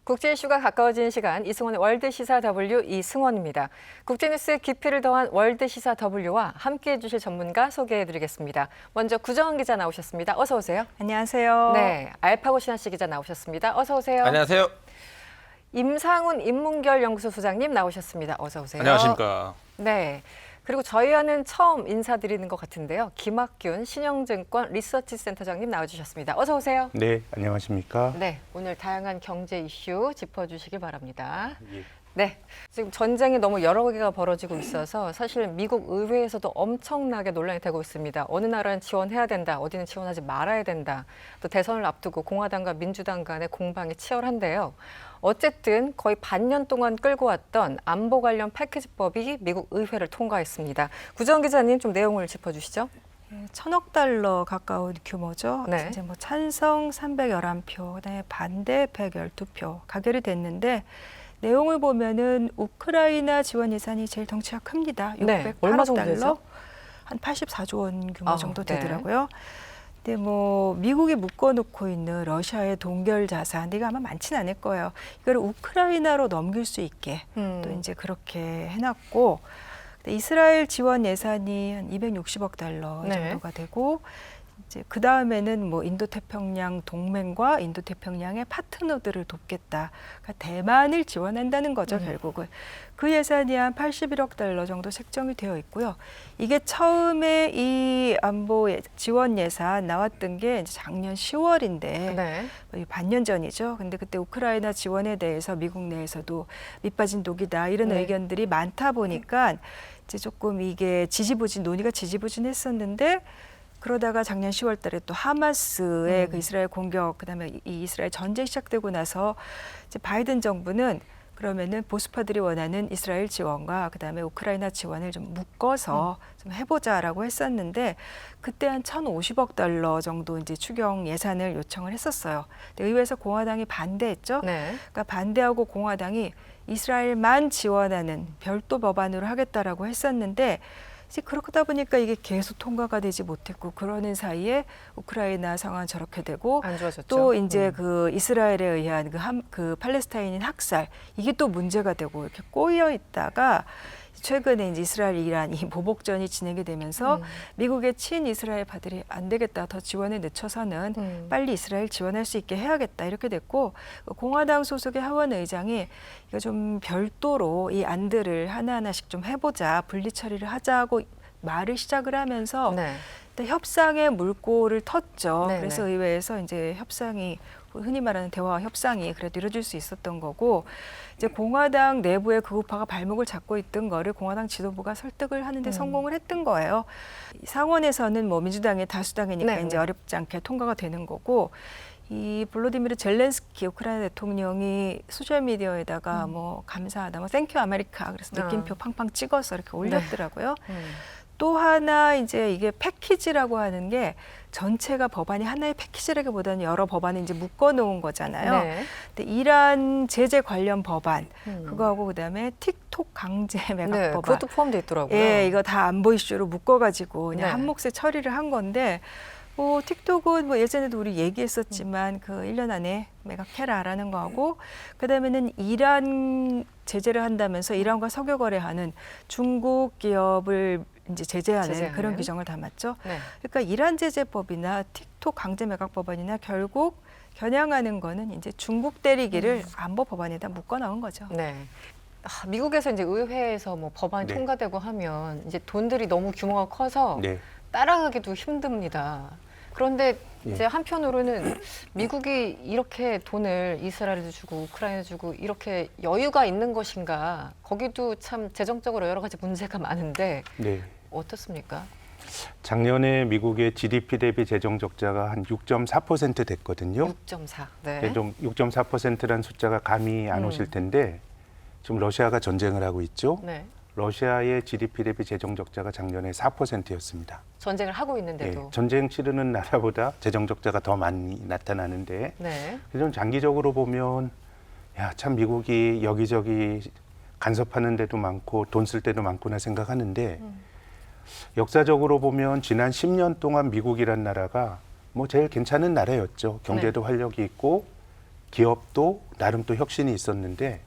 국제 이슈가 가까워지는 시간, 이승원의 월드시사 W 이승원입니다. 국제뉴스의 깊이를 더한 월드시사 W와 함께해 주실 전문가 소개해드리겠습니다. 먼저 구정은 기자 나오셨습니다. 어서 오세요. 안녕하세요. 네, 알파고 신하씨 기자 나오셨습니다. 어서 오세요. 안녕하세요. 임상훈 인문결 연구소 소장님 나오셨습니다. 어서 오세요. 안녕하십니까. 네. 그리고 저희와는 처음 인사드리는 것 같은데요. 김학균 신영증권 리서치 센터장님 나와주셨습니다. 어서 오세요. 네, 안녕하십니까? 네, 오늘 다양한 경제 이슈 짚어주시기 바랍니다. 예. 네, 지금 전쟁이 너무 여러 개가 벌어지고 있어서 사실 미국 의회에서도 엄청나게 논란이 되고 있습니다. 어느 나라는 지원해야 된다, 어디는 지원하지 말아야 된다. 또 대선을 앞두고 공화당과 민주당 간의 공방이 치열한데요. 어쨌든 거의 반년 동안 끌고 왔던 안보 관련 패키지법이 미국 의회를 통과했습니다. 구정 기자님 좀 내용을 짚어주시죠. 1,000억 달러 가까운 규모죠. 네. 이제 뭐 찬성 311표, 그다음에 반대 112표 가결이 됐는데 내용을 보면은 우크라이나 지원 예산이 제일 덩치가 큽니다. 608억 네, 얼마 정도 달러, 되죠? 한 84조 원 규모 정도 네. 되더라고요. 근데 뭐 미국이 묶어놓고 있는 러시아의 동결 자산, 이거 아마 많지는 않을 거예요. 이걸 우크라이나로 넘길 수 있게 또 이제 그렇게 해놨고, 이스라엘 지원 예산이 한 260억 달러 네. 정도가 되고, 이제 그 다음에는 뭐 인도태평양 동맹과 인도태평양의 파트너들을 돕겠다. 그러니까 대만을 지원한다는 거죠, 결국은. 그 예산이 한 81억 달러 정도 책정이 되어 있고요. 이게 처음에 이 안보 지원 예산 나왔던 게 이제 작년 10월인데 네. 반년 전이죠. 근데 그때 우크라이나 지원에 대해서 미국 내에서도 밑빠진 독이다 이런 네. 의견들이 많다 보니까 이제 조금 이게 논의가 지지부진했었는데, 그러다가 작년 10월 달에 또 하마스의 그 이스라엘 공격, 그다음에 이 이스라엘 전쟁 시작되고 나서 이제 바이든 정부는 그러면은 보수파들이 원하는 이스라엘 지원과 그다음에 우크라이나 지원을 좀 묶어서 좀 해보자라고 했었는데, 그때 한 1,050억 달러 정도 이제 추경 예산을 요청을 했었어요. 근데 의회에서 공화당이 반대했죠. 네. 그러니까 반대하고 공화당이 이스라엘만 지원하는 별도 법안으로 하겠다라고 했었는데, 이제 그렇다 보니까 이게 계속 통과가 되지 못했고, 그러는 사이에 우크라이나 상황 저렇게 되고, 안 좋아졌죠. 또 이제 그 이스라엘에 의한 그 팔레스타인인 학살, 이게 또 문제가 되고 이렇게 꼬여 있다가 최근에 이제 이스라엘 이란 이 보복전이 진행이 되면서 미국의 친이스라엘파들이 안 되겠다, 더 지원을 늦춰서는 빨리 이스라엘 지원할 수 있게 해야겠다 이렇게 됐고, 공화당 소속의 하원 의장이 이거 좀 별도로 이 안들을 하나하나씩 좀 해보자, 분리 처리를 하자고 말을 시작을 하면서 네. 협상의 물꼬를 텄죠. 네네. 그래서 의회에서 이제 협상이, 흔히 말하는 대화 협상이 그래도 이루어질 수 있었던 거고, 이제 공화당 내부의 극우파가 발목을 잡고 있던 거를 공화당 지도부가 설득을 하는데 성공을 했던 거예요. 상원에서는 뭐 민주당의 다수당이니까 네. 이제 어렵지 않게 통과가 되는 거고, 이 볼로디미르 젤렌스키 우크라이나 대통령이 소셜 미디어에다가 뭐 감사하다, 뭐 땡큐 아메리카, 그래서 느낌표 팡팡 찍어서 이렇게 올렸더라고요. 또 하나 이제 이게 패키지라고 하는 게 전체가 법안이 하나의 패키지라기보다는 여러 법안을 이제 묶어 놓은 거잖아요. 네. 근데 이란 제재 관련 법안, 그거하고 그다음에 틱톡 강제 매각 네, 법안. 그것도 포함되어 있더라고요. 예, 이거 다 안보 이슈로 묶어가지고 그냥 네. 한 몫에 처리를 한 건데, 뭐 틱톡은 뭐 예전에도 우리 얘기했었지만 그 1년 안에 매각해라라는 거하고, 그다음에는 이란 제재를 한다면서 이란과 석유 거래하는 중국 기업을 이제 제재하는 그런 규정을 담았죠. 네. 그러니까 이란 제재법이나 틱톡 강제 매각 법안이나 결국 겨냥하는 거는 이제 중국 때리기를 안보 법안에다 묶어 넣은 거죠. 네. 미국에서 이제 의회에서 뭐 법안이 네. 통과되고 하면 이제 돈들이 너무 규모가 커서 네. 따라가기도 힘듭니다. 그런데 이제 한편으로는 미국이 이렇게 돈을 이스라엘도 주고 우크라이나 주고 이렇게 여유가 있는 것인가? 거기도 참 재정적으로 여러 가지 문제가 많은데 네. 어떻습니까? 작년에 미국의 GDP 대비 재정 적자가 한 6.4% 됐거든요. 6.4. 네. 좀 6.4%라는 숫자가 감이 안 오실 텐데, 지금 러시아가 전쟁을 하고 있죠. 네. 러시아의 GDP 대비 재정 적자가 작년에 4%였습니다. 전쟁을 하고 있는데도. 네, 전쟁 치르는 나라보다 재정 적자가 더 많이 나타나는데, 네. 좀 장기적으로 보면 야, 참 미국이 여기저기 간섭하는 데도 많고 돈 쓸 때도 많구나 생각하는데, 역사적으로 보면 지난 10년 동안 미국이란 나라가 뭐 제일 괜찮은 나라였죠. 경제도 활력이 있고 기업도 나름 또 혁신이 있었는데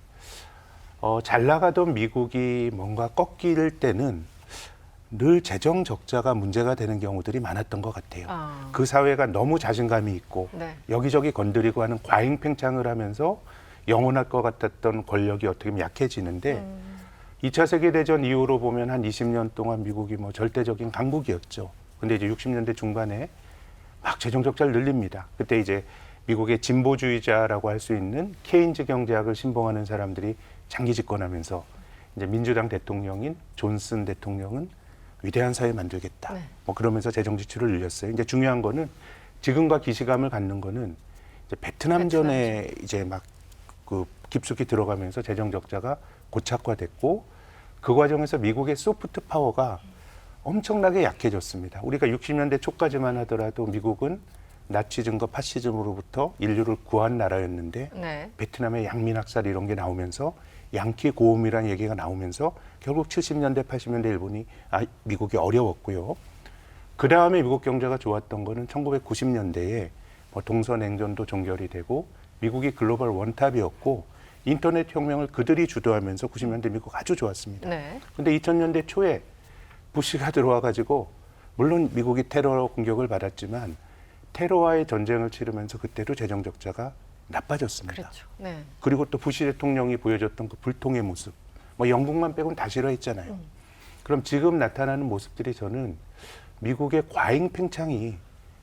잘 나가던 미국이 뭔가 꺾일 때는 늘 재정 적자가 문제가 되는 경우들이 많았던 것 같아요. 그 사회가 너무 자신감이 있고 네. 여기저기 건드리고 하는 과잉팽창을 하면서 영원할 것 같았던 권력이 어떻게 보면 약해지는데 2차 세계대전 이후로 보면 한 20년 동안 미국이 뭐 절대적인 강국이었죠. 근데 이제 60년대 중반에 막 재정 적자를 늘립니다. 그때 이제 미국의 진보주의자라고 할 수 있는 케인즈 경제학을 신봉하는 사람들이 장기 집권하면서 이제 민주당 대통령인 존슨 대통령은 위대한 사회 만들겠다. 네. 뭐 그러면서 재정 지출을 늘렸어요. 이제 중요한 거는 지금과 기시감을 갖는 거는 이제 베트남전에 이제 막 그 깊숙이 들어가면서 재정 적자가 고착화됐고 그 과정에서 미국의 소프트 파워가 엄청나게 약해졌습니다. 우리가 60년대 초까지만 하더라도 미국은 나치즘과 파시즘으로부터 인류를 구한 나라였는데 네. 베트남의 양민학살 이런 게 나오면서 양키 고음이라는 얘기가 나오면서 결국 70년대, 80년대 일본이 미국이 어려웠고요. 그 다음에 미국 경제가 좋았던 거는 1990년대에 뭐 동서냉전도 종결이 되고 미국이 글로벌 원탑이었고 인터넷 혁명을 그들이 주도하면서 90년대 미국 아주 좋았습니다. 네. 근데 2000년대 초에 부시가 들어와 가지고 물론 미국이 테러 공격을 받았지만 테러와의 전쟁을 치르면서 그때도 재정 적자가 나빠졌습니다. 그렇죠. 네. 그리고 또 부시 대통령이 보여줬던 그 불통의 모습, 뭐 영국만 빼고는 다 싫어했잖아요. 그럼 지금 나타나는 모습들이 저는 미국의 과잉 팽창이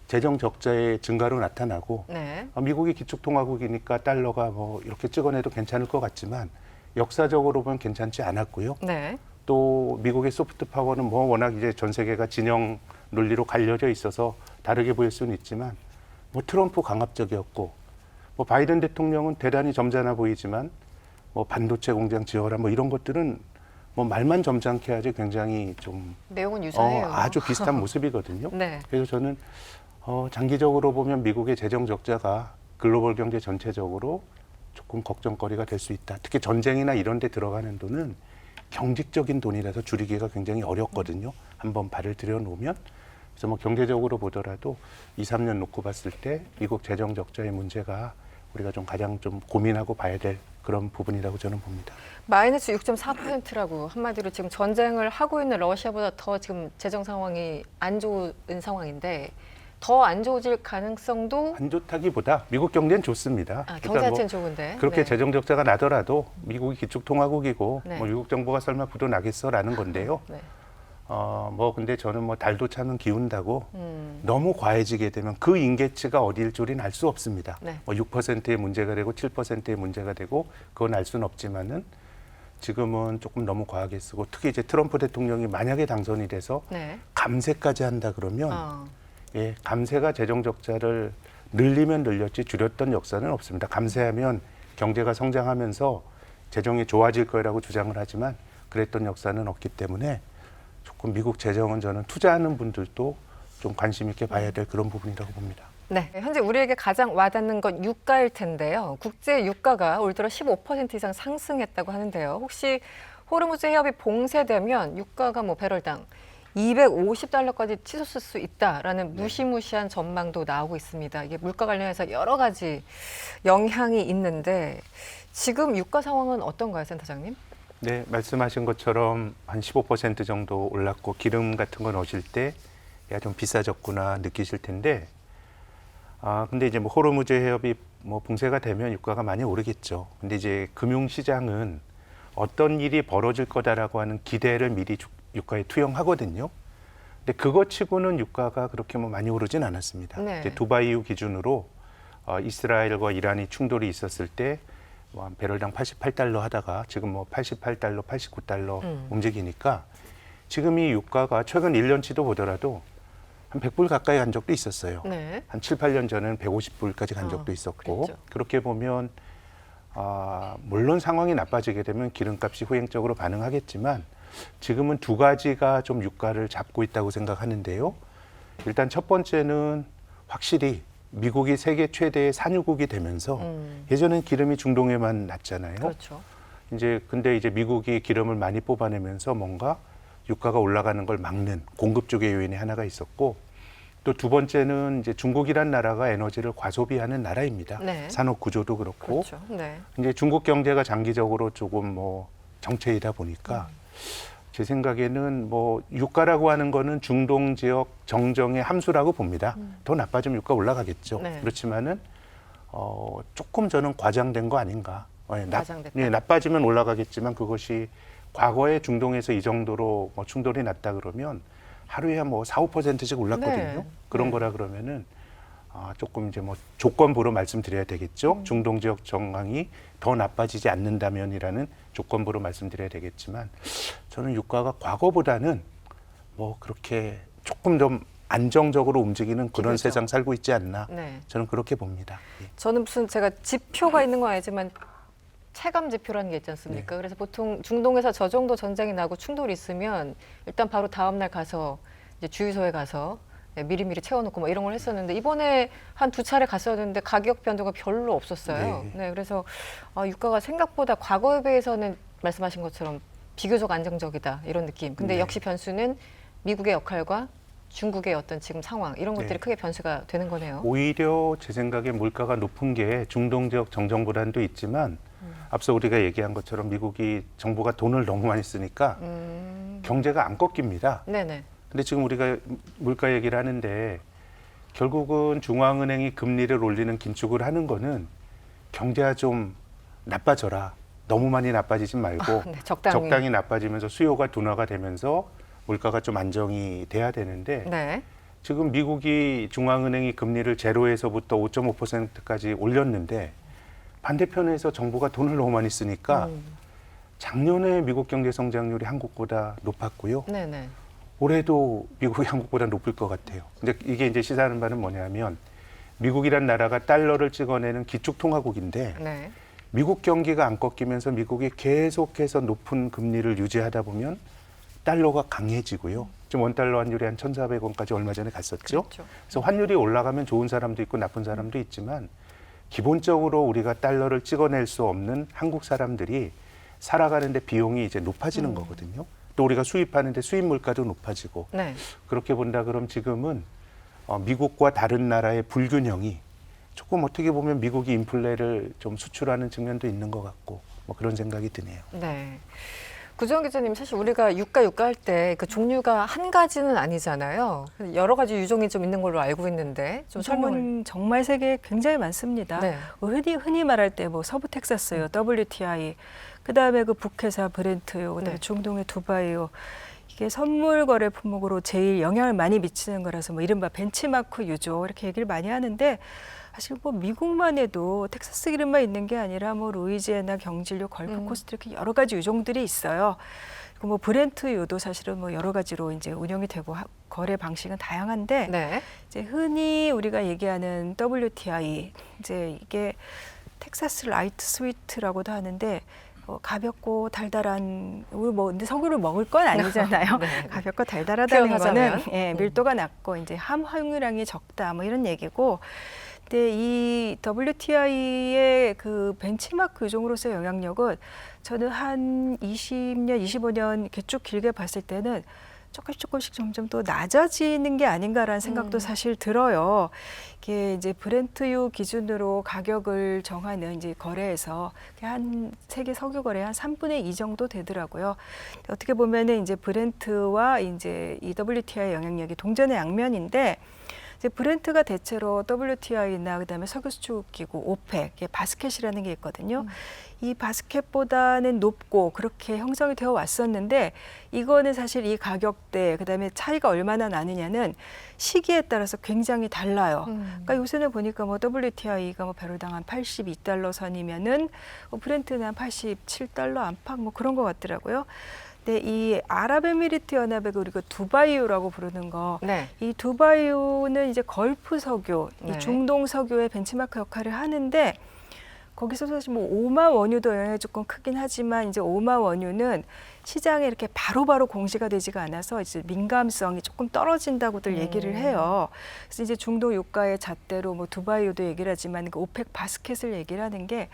재정 적자의 증가로 나타나고 네. 미국이 기축통화국이니까 달러가 뭐 이렇게 찍어내도 괜찮을 것 같지만 역사적으로 보면 괜찮지 않았고요. 네. 또 미국의 소프트 파워는 뭐 워낙 이제 전 세계가 진영 논리로 갈려져 있어서 다르게 보일 수는 있지만 뭐 트럼프 강압적이었고 뭐 바이든 대통령은 대단히 점잖아 보이지만 뭐 반도체 공장 지어라 뭐 이런 것들은 뭐 말만 점잖게 하지 굉장히 좀 내용은 유사해요. 아주 비슷한 모습이거든요. 네. 그래서 저는 장기적으로 보면 미국의 재정 적자가 글로벌 경제 전체적으로 조금 걱정거리가 될 수 있다. 특히 전쟁이나 이런 데 들어가는 돈은 경직적인 돈이라서 줄이기가 굉장히 어렵거든요. 한번 발을 들여놓으면. 그래서 뭐 경제적으로 보더라도 2, 3년 놓고 봤을 때 미국 재정 적자의 문제가 우리가 좀 가장 좀 고민하고 봐야 될 그런 부분이라고 저는 봅니다. 마이너스 6.4%라고 한마디로 지금 전쟁을 하고 있는 러시아보다 더 지금 재정 상황이 안 좋은 상황인데 더 안 좋아질 가능성도 안 좋다기보다 미국 경제는 좋습니다. 경제 그러니까 자체는 좋은데 그렇게 네. 재정 적자가 나더라도 미국이 기축통화국이고 네. 뭐 미국 정부가 설마 부도 나겠어라는 건데요. 네. 뭐 근데 저는 뭐 달도 차면 기운다고 너무 과해지게 되면 그 임계치가 어디일 줄은 알 수 없습니다. 네. 뭐 6%의 문제가 되고 7%의 문제가 되고 그건 알 수는 없지만은 지금은 조금 너무 과하게 쓰고 특히 이제 트럼프 대통령이 만약에 당선이 돼서 네. 감세까지 한다 그러면 예, 감세가 재정 적자를 늘리면 늘렸지 줄였던 역사는 없습니다. 감세하면 경제가 성장하면서 재정이 좋아질 거라고 주장을 하지만 그랬던 역사는 없기 때문에 조금 미국 재정은 저는 투자하는 분들도 좀 관심 있게 봐야 될 그런 부분이라고 봅니다. 네, 현재 우리에게 가장 와닿는 건 유가일 텐데요. 국제 유가가 올 들어 15% 이상 상승했다고 하는데요. 혹시 호르무즈 해협이 봉쇄되면 유가가 뭐 배럴당 250달러까지 치솟을 수 있다라는 무시무시한 전망도 나오고 있습니다. 이게 물가 관련해서 여러 가지 영향이 있는데 지금 유가 상황은 어떤가요, 센터장님? 네, 말씀하신 것처럼 한 15% 정도 올랐고 기름 같은 거 넣으실 때 야, 좀 비싸졌구나 느끼실 텐데 근데 이제 뭐 호르무즈 해협이 뭐 봉쇄가 되면 유가가 많이 오르겠죠. 근데 이제 금융시장은 어떤 일이 벌어질 거다라고 하는 기대를 미리 유가에 투영하거든요. 근데 그것 치고는 유가가 그렇게 뭐 많이 오르진 않았습니다. 네. 이제 두바이유 기준으로 이스라엘과 이란이 충돌이 있었을 때 뭐 한 배럴당 88달러 하다가 지금 뭐 88달러, 89달러 움직이니까 지금 이 유가가 최근 1년치도 보더라도 한 100불 가까이 간 적도 있었어요. 네. 한 7, 8년 전에는 150불까지 간 적도 있었고 그랬죠. 그렇게 보면 물론 상황이 나빠지게 되면 기름값이 후행적으로 반응하겠지만 지금은 두 가지가 좀 유가를 잡고 있다고 생각하는데요. 일단 첫 번째는 확실히 미국이 세계 최대의 산유국이 되면서 예전엔 기름이 중동에만 났잖아요. 그렇죠. 근데 이제 미국이 기름을 많이 뽑아내면서 뭔가 유가가 올라가는 걸 막는 공급 쪽의 요인이 하나가 있었고 또 두 번째는 이제 중국이란 나라가 에너지를 과소비하는 나라입니다. 네. 산업 구조도 그렇고 그렇죠. 네. 이제 중국 경제가 장기적으로 조금 뭐 정체이다 보니까 제 생각에는 뭐 유가라고 하는 거는 중동 지역 정정의 함수라고 봅니다. 더 나빠지면 유가 올라가겠죠. 네. 그렇지만은 조금 저는 과장된 거 아닌가. 과장됐다. 나빠지면 올라가겠지만 그것이 과거에 중동에서 이 정도로 뭐 충돌이 났다 그러면 하루에 뭐 4, 5%씩 올랐거든요. 네. 그런 네. 거라 그러면은 조금 이제 뭐 조건부로 말씀드려야 되겠죠. 중동 지역 정황이 더 나빠지지 않는다면이라는 조건부로 말씀드려야 되겠지만 저는 유가가 과거보다는 뭐 그렇게 조금 좀 안정적으로 움직이는 그런 기대죠. 세상 살고 있지 않나. 네. 저는 그렇게 봅니다. 예. 저는 무슨 제가 지표가 있는 건 아니지만 체감 지표라는 게 있지 않습니까? 그래서 보통 중동에서 저 정도 전쟁이 나고 충돌이 있으면 일단 바로 다음 날 가서 이제 주유소에 가서 미리미리 채워놓고 뭐 이런 걸 했었는데 이번에 한 2차례 갔었는데 가격 변동가 별로 없었어요. 네. 네, 그래서 유가가 생각보다 과거에 비해서는 말씀하신 것처럼 비교적 안정적이다 이런 느낌. 근데 네. 역시 변수는 미국의 역할과 중국의 어떤 지금 상황 이런 것들이 네. 크게 변수가 되는 거네요. 오히려 제 생각에 물가가 높은 게 중동 지역 정정 불안도 있지만 앞서 우리가 얘기한 것처럼 미국이 정부가 돈을 너무 많이 쓰니까 경제가 안 꺾입니다. 네네. 근데 지금 우리가 물가 얘기를 하는데 결국은 중앙은행이 금리를 올리는 긴축을 하는 거는 경제가 좀 나빠져라. 너무 많이 나빠지지 말고 네, 적당히 나빠지면서 수요가 둔화가 되면서 물가가 좀 안정이 돼야 되는데 네. 지금 미국이 중앙은행이 금리를 제로에서부터 5.5%까지 올렸는데 반대편에서 정부가 돈을 너무 많이 쓰니까 작년에 미국 경제 성장률이 한국보다 높았고요. 네네. 올해도 미국이 한국보다 높을 것 같아요. 근데 이게 이제 시사하는 바는 뭐냐면 미국이란 나라가 달러를 찍어내는 기축통화국인데 네. 미국 경기가 안 꺾이면서 미국이 계속해서 높은 금리를 유지하다 보면 달러가 강해지고요. 지금 원달러 환율이 한 1,400원까지 얼마 전에 갔었죠. 그렇죠. 그래서 환율이 올라가면 좋은 사람도 있고 나쁜 사람도 있지만 기본적으로 우리가 달러를 찍어낼 수 없는 한국 사람들이 살아가는데 비용이 이제 높아지는 거거든요. 또 우리가 수입하는데 수입 물가도 높아지고 네. 그렇게 본다 그럼 지금은 미국과 다른 나라의 불균형이 조금 어떻게 보면 미국이 인플레를 좀 수출하는 측면도 있는 것 같고 뭐 그런 생각이 드네요. 네. 구정 기자님, 사실 우리가 유가 할 때 그 종류가 한 가지는 아니잖아요. 여러 가지 유종이 좀 있는 걸로 알고 있는데 좀 설명을. 유종은 정말 세계에 굉장히 많습니다. 네. 흔히 말할 때 뭐 서부 텍사스요, WTI, 그다음에 그 북해사 브렌트요, 그다음에 네. 중동의 두바이요. 이게 선물 거래 품목으로 제일 영향을 많이 미치는 거라서 뭐 이른바 벤치마크 유조 이렇게 얘기를 많이 하는데 사실 뭐 미국만 해도 텍사스 기름만 있는 게 아니라 뭐 루이지애나 경질유, 걸프코스트 이렇게 여러 가지 유종들이 있어요. 그리고 뭐 브렌트유도 사실은 뭐 여러 가지로 이제 운영이 되고 거래 방식은 다양한데 네. 이제 흔히 우리가 얘기하는 WTI 이제 이게 텍사스 라이트 스위트라고도 하는데 가볍고 달달한 우리 뭐 근데 석유를 먹을 건 아니잖아요. 네. 가볍고 달달하다는 표현하자면. 거는 밀도가 낮고 이제 함유량이 적다 뭐 이런 얘기고. 근데 이 WTI의 그 벤치마크 유종으로서의 영향력은 저는 한 20년, 25년 이렇게 쭉 길게 봤을 때는 조금씩 점점 또 낮아지는 게 아닌가라는 생각도 사실 들어요. 이게 이제 브렌트유 기준으로 가격을 정하는 이제 거래에서 한 세계 석유 거래 한 3분의 2 정도 되더라고요. 어떻게 보면은 이제 브렌트와 이제 이 WTI 영향력이 동전의 양면인데 이제 브렌트가 대체로 WTI나 그다음에 석유 수출기구 오펙, 바스켓이라는 게 있거든요. 이 바스켓보다는 높고 그렇게 형성이 되어 왔었는데 이거는 사실 이 가격대 그다음에 차이가 얼마나 나느냐는 시기에 따라서 굉장히 달라요. 그러니까 요새는 보니까 뭐 WTI가 뭐 배럴당 한 82달러 선이면은 브렌트는 한 87달러 안팎 뭐 그런 것 같더라고요. 근데 이 아랍에미리트 연합의 우리가 두바이유라고 부르는 거, 네. 이 두바이유는 이제 걸프 석유, 네. 이 중동 석유의 벤치마크 역할을 하는데 거기서 사실 뭐 오만 원유도 영향이 조금 크긴 하지만 이제 오만 원유는 시장에 이렇게 바로바로 공시가 되지가 않아서 이제 민감성이 조금 떨어진다고들 얘기를 해요. 그래서 이제 중동 유가의 잣대로 뭐 두바이유도 얘기를 하지만 그 오펙 바스켓을 얘기를 하는 게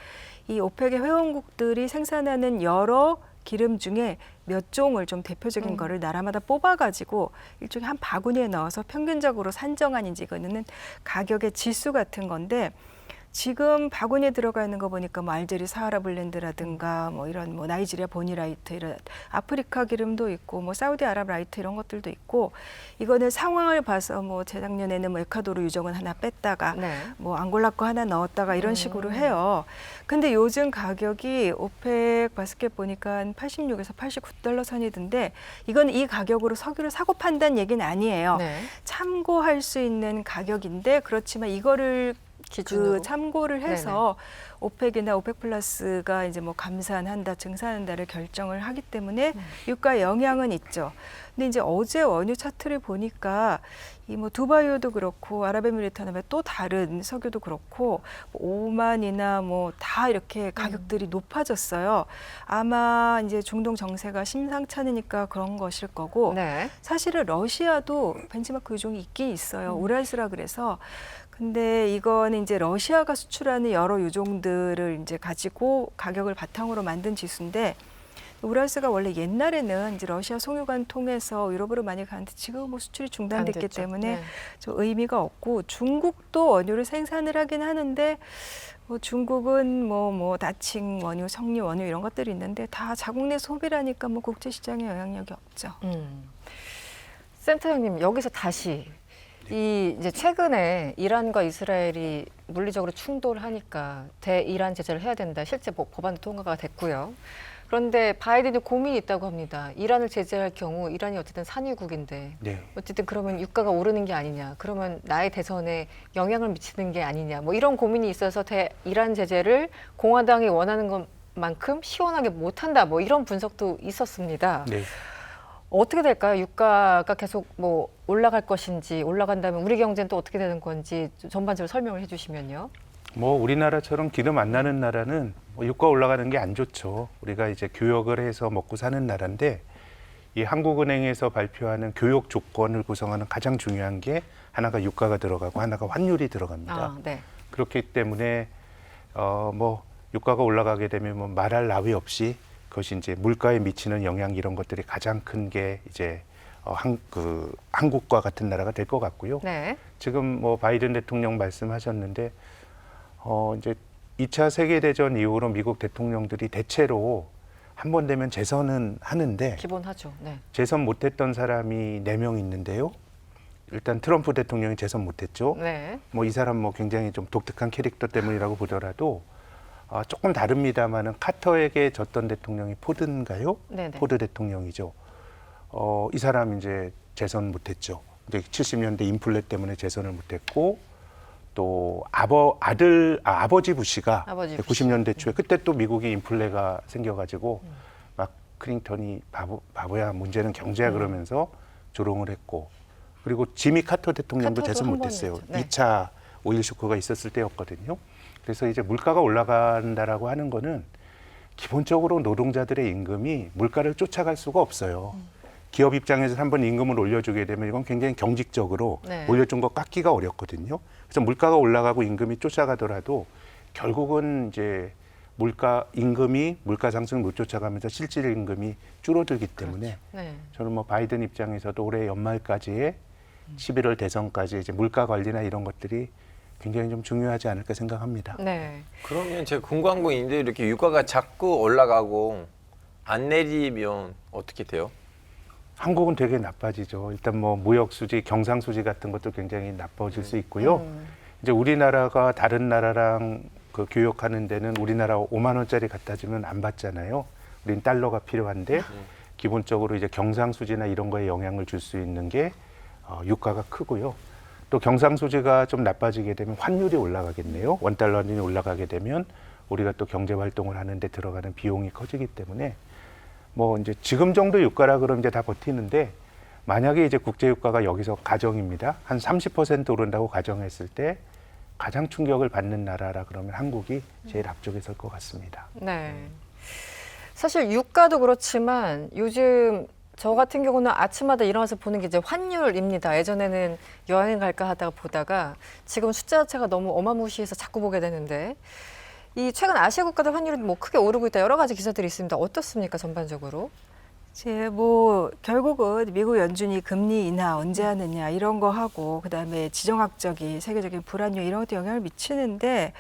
이 오펙의 회원국들이 생산하는 여러 기름 중에 몇 종을 좀 대표적인 거를 나라마다 뽑아가지고 일종의 한 바구니에 넣어서 평균적으로 산정한 이제 이거는 가격의 지수 같은 건데 지금 바구니에 들어가 있는 거 보니까 뭐 알제리 사하라 블렌드라든가 뭐 이런 뭐 나이지리아 보니라이트 이런 아프리카 기름도 있고 뭐 사우디아랍 라이트 이런 것들도 있고 이거는 상황을 봐서 뭐 재작년에는 뭐 에콰도르 유정은 하나 뺐다가 네. 뭐 앙골라 거 하나 넣었다가 이런 식으로 해요. 근데 요즘 가격이 오펙 바스켓 보니까 한 86에서 89달러 선이던데 이건 이 가격으로 석유를 사고 판다는 얘기는 아니에요. 네. 참고할 수 있는 가격인데 그렇지만 이거를 기준으로. 그 참고를 해서 오펙이나 오펙 플러스가 이제 뭐 감산한다, 증산한다를 결정을 하기 때문에 유가에 영향은 있죠. 근데 이제 어제 원유 차트를 보니까 이 뭐 두바이유도 그렇고 아랍에미리트나 또 다른 석유도 그렇고 오만이나 뭐 다 이렇게 가격들이 높아졌어요. 아마 이제 중동 정세가 심상찮으니까 그런 것일 거고 네. 사실은 러시아도 벤치마크 유종이 있긴 있어요. 우랄스라 그래서. 근데 이거는 이제 러시아가 수출하는 여러 유종들을 이제 가지고 가격을 바탕으로 만든 지수인데 우랄스가 원래 옛날에는 이제 러시아 송유관 통해서 유럽으로 많이 가는데 지금 뭐 수출이 중단됐기 안 됐죠. 때문에 네. 좀 의미가 없고 중국도 원유를 생산을 하긴 하는데 뭐 중국은 뭐 다칭 원유, 석유 원유 이런 것들이 있는데 다 자국 내 소비라니까 뭐 국제 시장에 영향력이 없죠. 센터장님 여기서 다시 이 이제 최근에 이란과 이스라엘이 물리적으로 충돌하니까 대이란 제재를 해야 된다. 실제 법안도 통과가 됐고요. 그런데 바이든이 고민이 있다고 합니다. 이란을 제재할 경우 이란이 어쨌든 산유국인데 네. 어쨌든 그러면 유가가 오르는 게 아니냐. 그러면 나의 대선에 영향을 미치는 게 아니냐. 뭐 이런 고민이 있어서 대이란 제재를 공화당이 원하는 것만큼 시원하게 못한다. 뭐 이런 분석도 있었습니다. 네. 어떻게 될까요? 유가가 계속 뭐 올라갈 것인지 올라간다면 우리 경제는 또 어떻게 되는 건지 전반적으로 설명을 해주시면요. 뭐 우리나라처럼 기름 안 나는 나라는 뭐 유가 올라가는 게 안 좋죠. 우리가 이제 교역을 해서 먹고 사는 나라인데 이 한국은행에서 발표하는 교역 조건을 구성하는 가장 중요한 게 하나가 유가가 들어가고 하나가 환율이 들어갑니다. 아, 네. 그렇기 때문에 뭐 유가가 올라가게 되면 뭐 말할 나위 없이 그것이 이제 물가에 미치는 영향 이런 것들이 가장 큰 게 이제 한국과 같은 나라가 될 것 같고요. 네. 지금 뭐 바이든 대통령 말씀하셨는데 이제 2차 세계대전 이후로 미국 대통령들이 대체로 한 번 되면 재선은 하는데 기본하죠. 네. 재선 못했던 사람이 4명 있는데요. 일단 트럼프 대통령이 재선 못했죠. 네. 뭐 이 사람 뭐 굉장히 좀 독특한 캐릭터 때문이라고 보더라도 조금 다릅니다만은 카터에게 졌던 대통령이 포드인가요? 네네. 포드 대통령이죠. 이 사람 이제 재선 못했죠. 이제 70년대 인플레 때문에 재선을 못했고 또 아버지 부시가 아버지 부시. 90년대 초에 그때 또 미국이 인플레가 생겨가지고 막 클린턴이 바보야 문제는 경제야 그러면서 조롱을 했고 그리고 지미 카터 대통령도 카터도 재선 한 못했어요. 번이었죠. 네. 2차 오일 쇼크가 있었을 때였거든요. 그래서 이제 물가가 올라간다라고 하는 거는 기본적으로 노동자들의 임금이 물가를 쫓아갈 수가 없어요. 기업 입장에서 한번 임금을 올려주게 되면 이건 굉장히 경직적으로 네. 올려준 거 깎기가 어렵거든요. 그래서 물가가 올라가고 임금이 쫓아가더라도 결국은 이제 임금이 물가 상승을 못 쫓아가면서 실질 임금이 줄어들기 때문에 네. 저는 뭐 바이든 입장에서도 올해 연말까지의 11월 대선까지 이제 물가 관리나 이런 것들이 굉장히 좀 중요하지 않을까 생각합니다. 네. 그러면 제 궁금한데 이렇게 유가가 자꾸 올라가고 안 내리면 어떻게 돼요? 한국은 되게 나빠지죠. 일단 뭐 무역 수지, 경상 수지 같은 것도 굉장히 나빠질 수 있고요. 이제 우리나라가 다른 나라랑 그 교역하는 데는 우리나라 5만 원짜리 갖다 주면 안 받잖아요. 우린 달러가 필요한데 기본적으로 이제 경상 수지나 이런 거에 영향을 줄 수 있는 게 유가가 크고요. 또 경상 수지가 좀 나빠지게 되면 환율이 올라가겠네요. 원달러 환율이 올라가게 되면 우리가 또 경제 활동을 하는데 들어가는 비용이 커지기 때문에 뭐 이제 지금 정도 유가라 그러면 이제 다 버티는데 만약에 이제 국제 유가가 여기서 가정입니다. 한 30% 오른다고 가정했을 때 가장 충격을 받는 나라라 그러면 한국이 제일 앞쪽에 설 것 같습니다. 네. 사실 유가도 그렇지만 요즘 저 같은 경우는 아침마다 일어나서 보는 게 이제 환율입니다. 예전에는 여행 갈까 하다가 보다가 지금 숫자 자체가 너무 어마무시해서 자꾸 보게 되는데 이 최근 아시아 국가들 환율이 뭐 크게 오르고 있다 여러 가지 기사들이 있습니다. 어떻습니까 전반적으로? 이제 뭐 결국은 미국 연준이 금리 인하 언제 하느냐 이런 거 하고 그다음에 지정학적인 세계적인 불안요 이런 것도 영향을 미치는데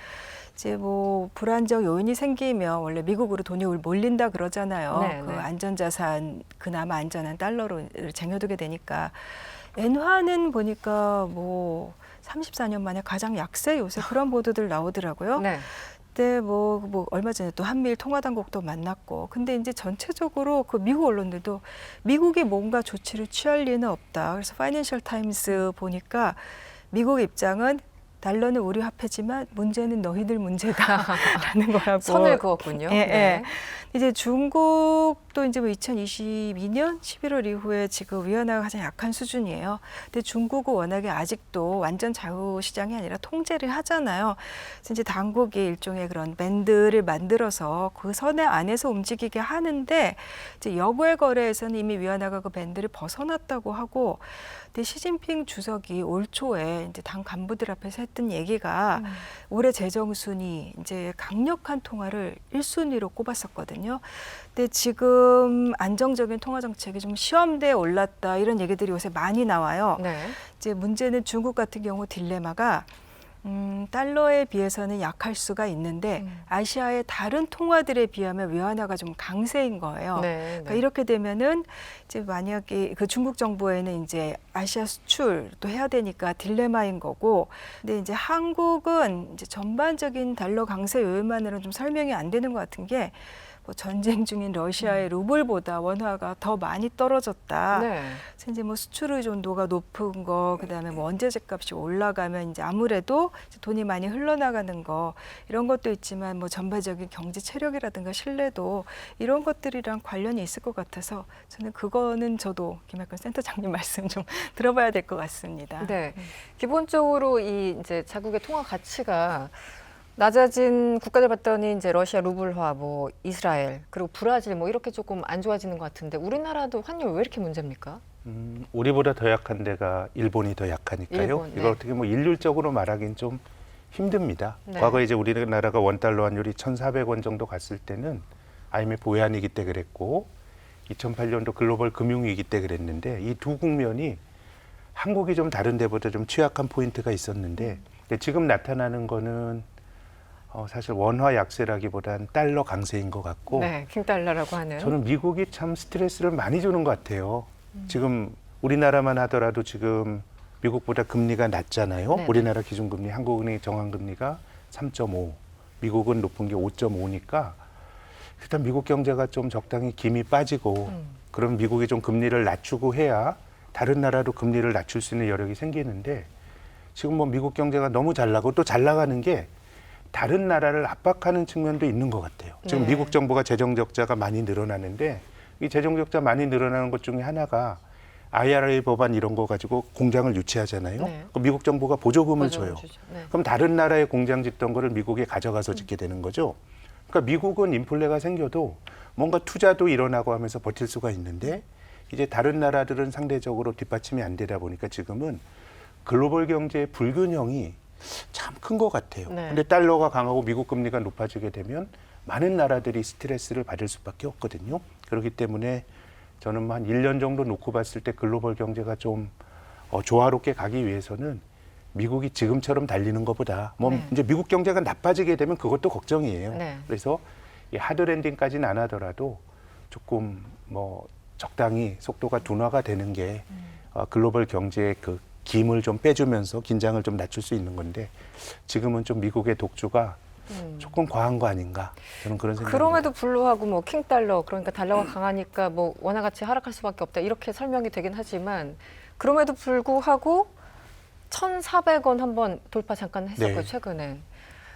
이제 뭐 불안정 요인이 생기면 원래 미국으로 돈이 몰린다 그러잖아요. 네, 그 네. 안전자산 그나마 안전한 달러로 쟁여두게 되니까 엔화는 보니까 뭐 34년 만에 가장 약세 요새 그런 보도들 나오더라고요. 네. 그때 뭐 얼마 전에 또 한미일 통화당국도 만났고 근데 이제 전체적으로 그 미국 언론들도 미국이 뭔가 조치를 취할 리는 없다. 그래서 파이낸셜 타임스 보니까 미국 입장은 달러는 우리 화폐지만 문제는 너희들 문제다라는 거라고 선을 그었군요. 예, 예. 네. 이제 중국도 이제 뭐 2022년 11월 이후에 지금 위안화가 가장 약한 수준이에요. 근데 중국은 워낙에 아직도 완전 자유 시장이 아니라 통제를 하잖아요. 그래서 이제 당국이 일종의 그런 밴드를 만들어서 그 선에 안에서 움직이게 하는데 이제 역외 거래에서는 이미 위안화가 그 밴드를 벗어났다고 하고 근데 시진핑 주석이 올 초에 이제 당 간부들 앞에서 했던 얘기가 올해 재정순위 이제 강력한 통화를 1순위로 꼽았었거든요. 근데 지금 안정적인 통화 정책이 좀 시험대에 올랐다 이런 얘기들이 요새 많이 나와요. 네. 이제 문제는 중국 같은 경우 딜레마가 달러에 비해서는 약할 수가 있는데 아시아의 다른 통화들에 비하면 위안화가 좀 강세인 거예요. 네. 그러니까 이렇게 되면은 이제 만약에 그 중국 정부에는 이제 아시아 수출도 해야 되니까 딜레마인 거고, 근데 이제 한국은 이제 전반적인 달러 강세 요인만으로는 좀 설명이 안 되는 것 같은 게. 뭐 전쟁 중인 러시아의 루블보다 원화가 더 많이 떨어졌다. 네. 그래서 이제 뭐 수출 의존도가 높은 거, 그다음에 뭐 원재재 값이 올라가면 이제 아무래도 이제 돈이 많이 흘러나가는 거 이런 것도 있지만 뭐 전반적인 경제 체력이라든가 신뢰도 이런 것들이랑 관련이 있을 것 같아서 저는 그거는 저도 김학근 센터장님 말씀 좀 들어봐야 될 것 같습니다. 네. 기본적으로 이 이제 자국의 통화 가치가 낮아진 국가들 봤더니 이제 러시아 루블화, 뭐 이스라엘, 그리고 브라질 뭐 이렇게 조금 안 좋아지는 것 같은데 우리나라도 환율 왜 이렇게 문제입니까? 우리보다 더 약한 데가 일본이 더 약하니까요. 일본, 네. 이걸 어떻게 뭐 일률적으로 말하기는 좀 힘듭니다. 네. 과거에 이제 우리나라가 원달러 환율이 1,400원 정도 갔을 때는 IMF 외환위기 때 그랬고 2008년도 글로벌 금융위기 때 그랬는데 이 두 국면이 한국이 좀 다른 데보다 좀 취약한 포인트가 있었는데 근데 지금 나타나는 거는 사실 원화 약세라기보단 달러 강세인 것 같고 네, 킹달러라고 하는. 저는 미국이 참 스트레스를 많이 주는 것 같아요. 지금 우리나라만 하더라도 지금 미국보다 금리가 낮잖아요. 네네. 우리나라 기준금리, 한국은행 정한금리가 3.5, 미국은 높은 게 5.5니까 일단 미국 경제가 좀 적당히 김이 빠지고 그럼 미국이 좀 금리를 낮추고 해야 다른 나라도 금리를 낮출 수 있는 여력이 생기는데 지금 뭐 미국 경제가 너무 잘 나고 또 잘 나가는 게 다른 나라를 압박하는 측면도 있는 것 같아요. 지금 네. 미국 정부가 재정 적자가 많이 늘어나는데 이 재정 적자 많이 늘어나는 것 중에 하나가 IRA 법안 이런 거 가지고 공장을 유치하잖아요. 네. 그럼 미국 정부가 보조금을 줘요. 주죠. 네. 그럼 다른 나라의 공장 짓던 거를 미국에 가져가서 짓게 되는 거죠. 그러니까 미국은 인플레가 생겨도 뭔가 투자도 일어나고 하면서 버틸 수가 있는데 이제 다른 나라들은 상대적으로 뒷받침이 안 되다 보니까 지금은 글로벌 경제의 불균형이 참 큰 것 같아요. 네. 근데 달러가 강하고 미국 금리가 높아지게 되면 많은 나라들이 스트레스를 받을 수밖에 없거든요. 그렇기 때문에 저는 한 1년 정도 놓고 봤을 때 글로벌 경제가 좀 조화롭게 가기 위해서는 미국이 지금처럼 달리는 것보다 뭐 네. 이제 미국 경제가 나빠지게 되면 그것도 걱정이에요. 네. 그래서 이 하드 랜딩까지는 안 하더라도 조금 뭐 적당히 속도가 둔화가 되는 게 글로벌 경제의 그 김을 좀 빼주면서 긴장을 좀 낮출 수 있는 건데 지금은 좀 미국의 독주가 조금 과한 거 아닌가 저는 그런 생각이 그럼에도 불구하고 뭐 킹달러, 그러니까 달러가 강하니까 뭐 원화 가치 하락할 수밖에 없다 이렇게 설명이 되긴 하지만 그럼에도 불구하고 1,400원 한번 돌파 잠깐 했었고요. 네. 최근에.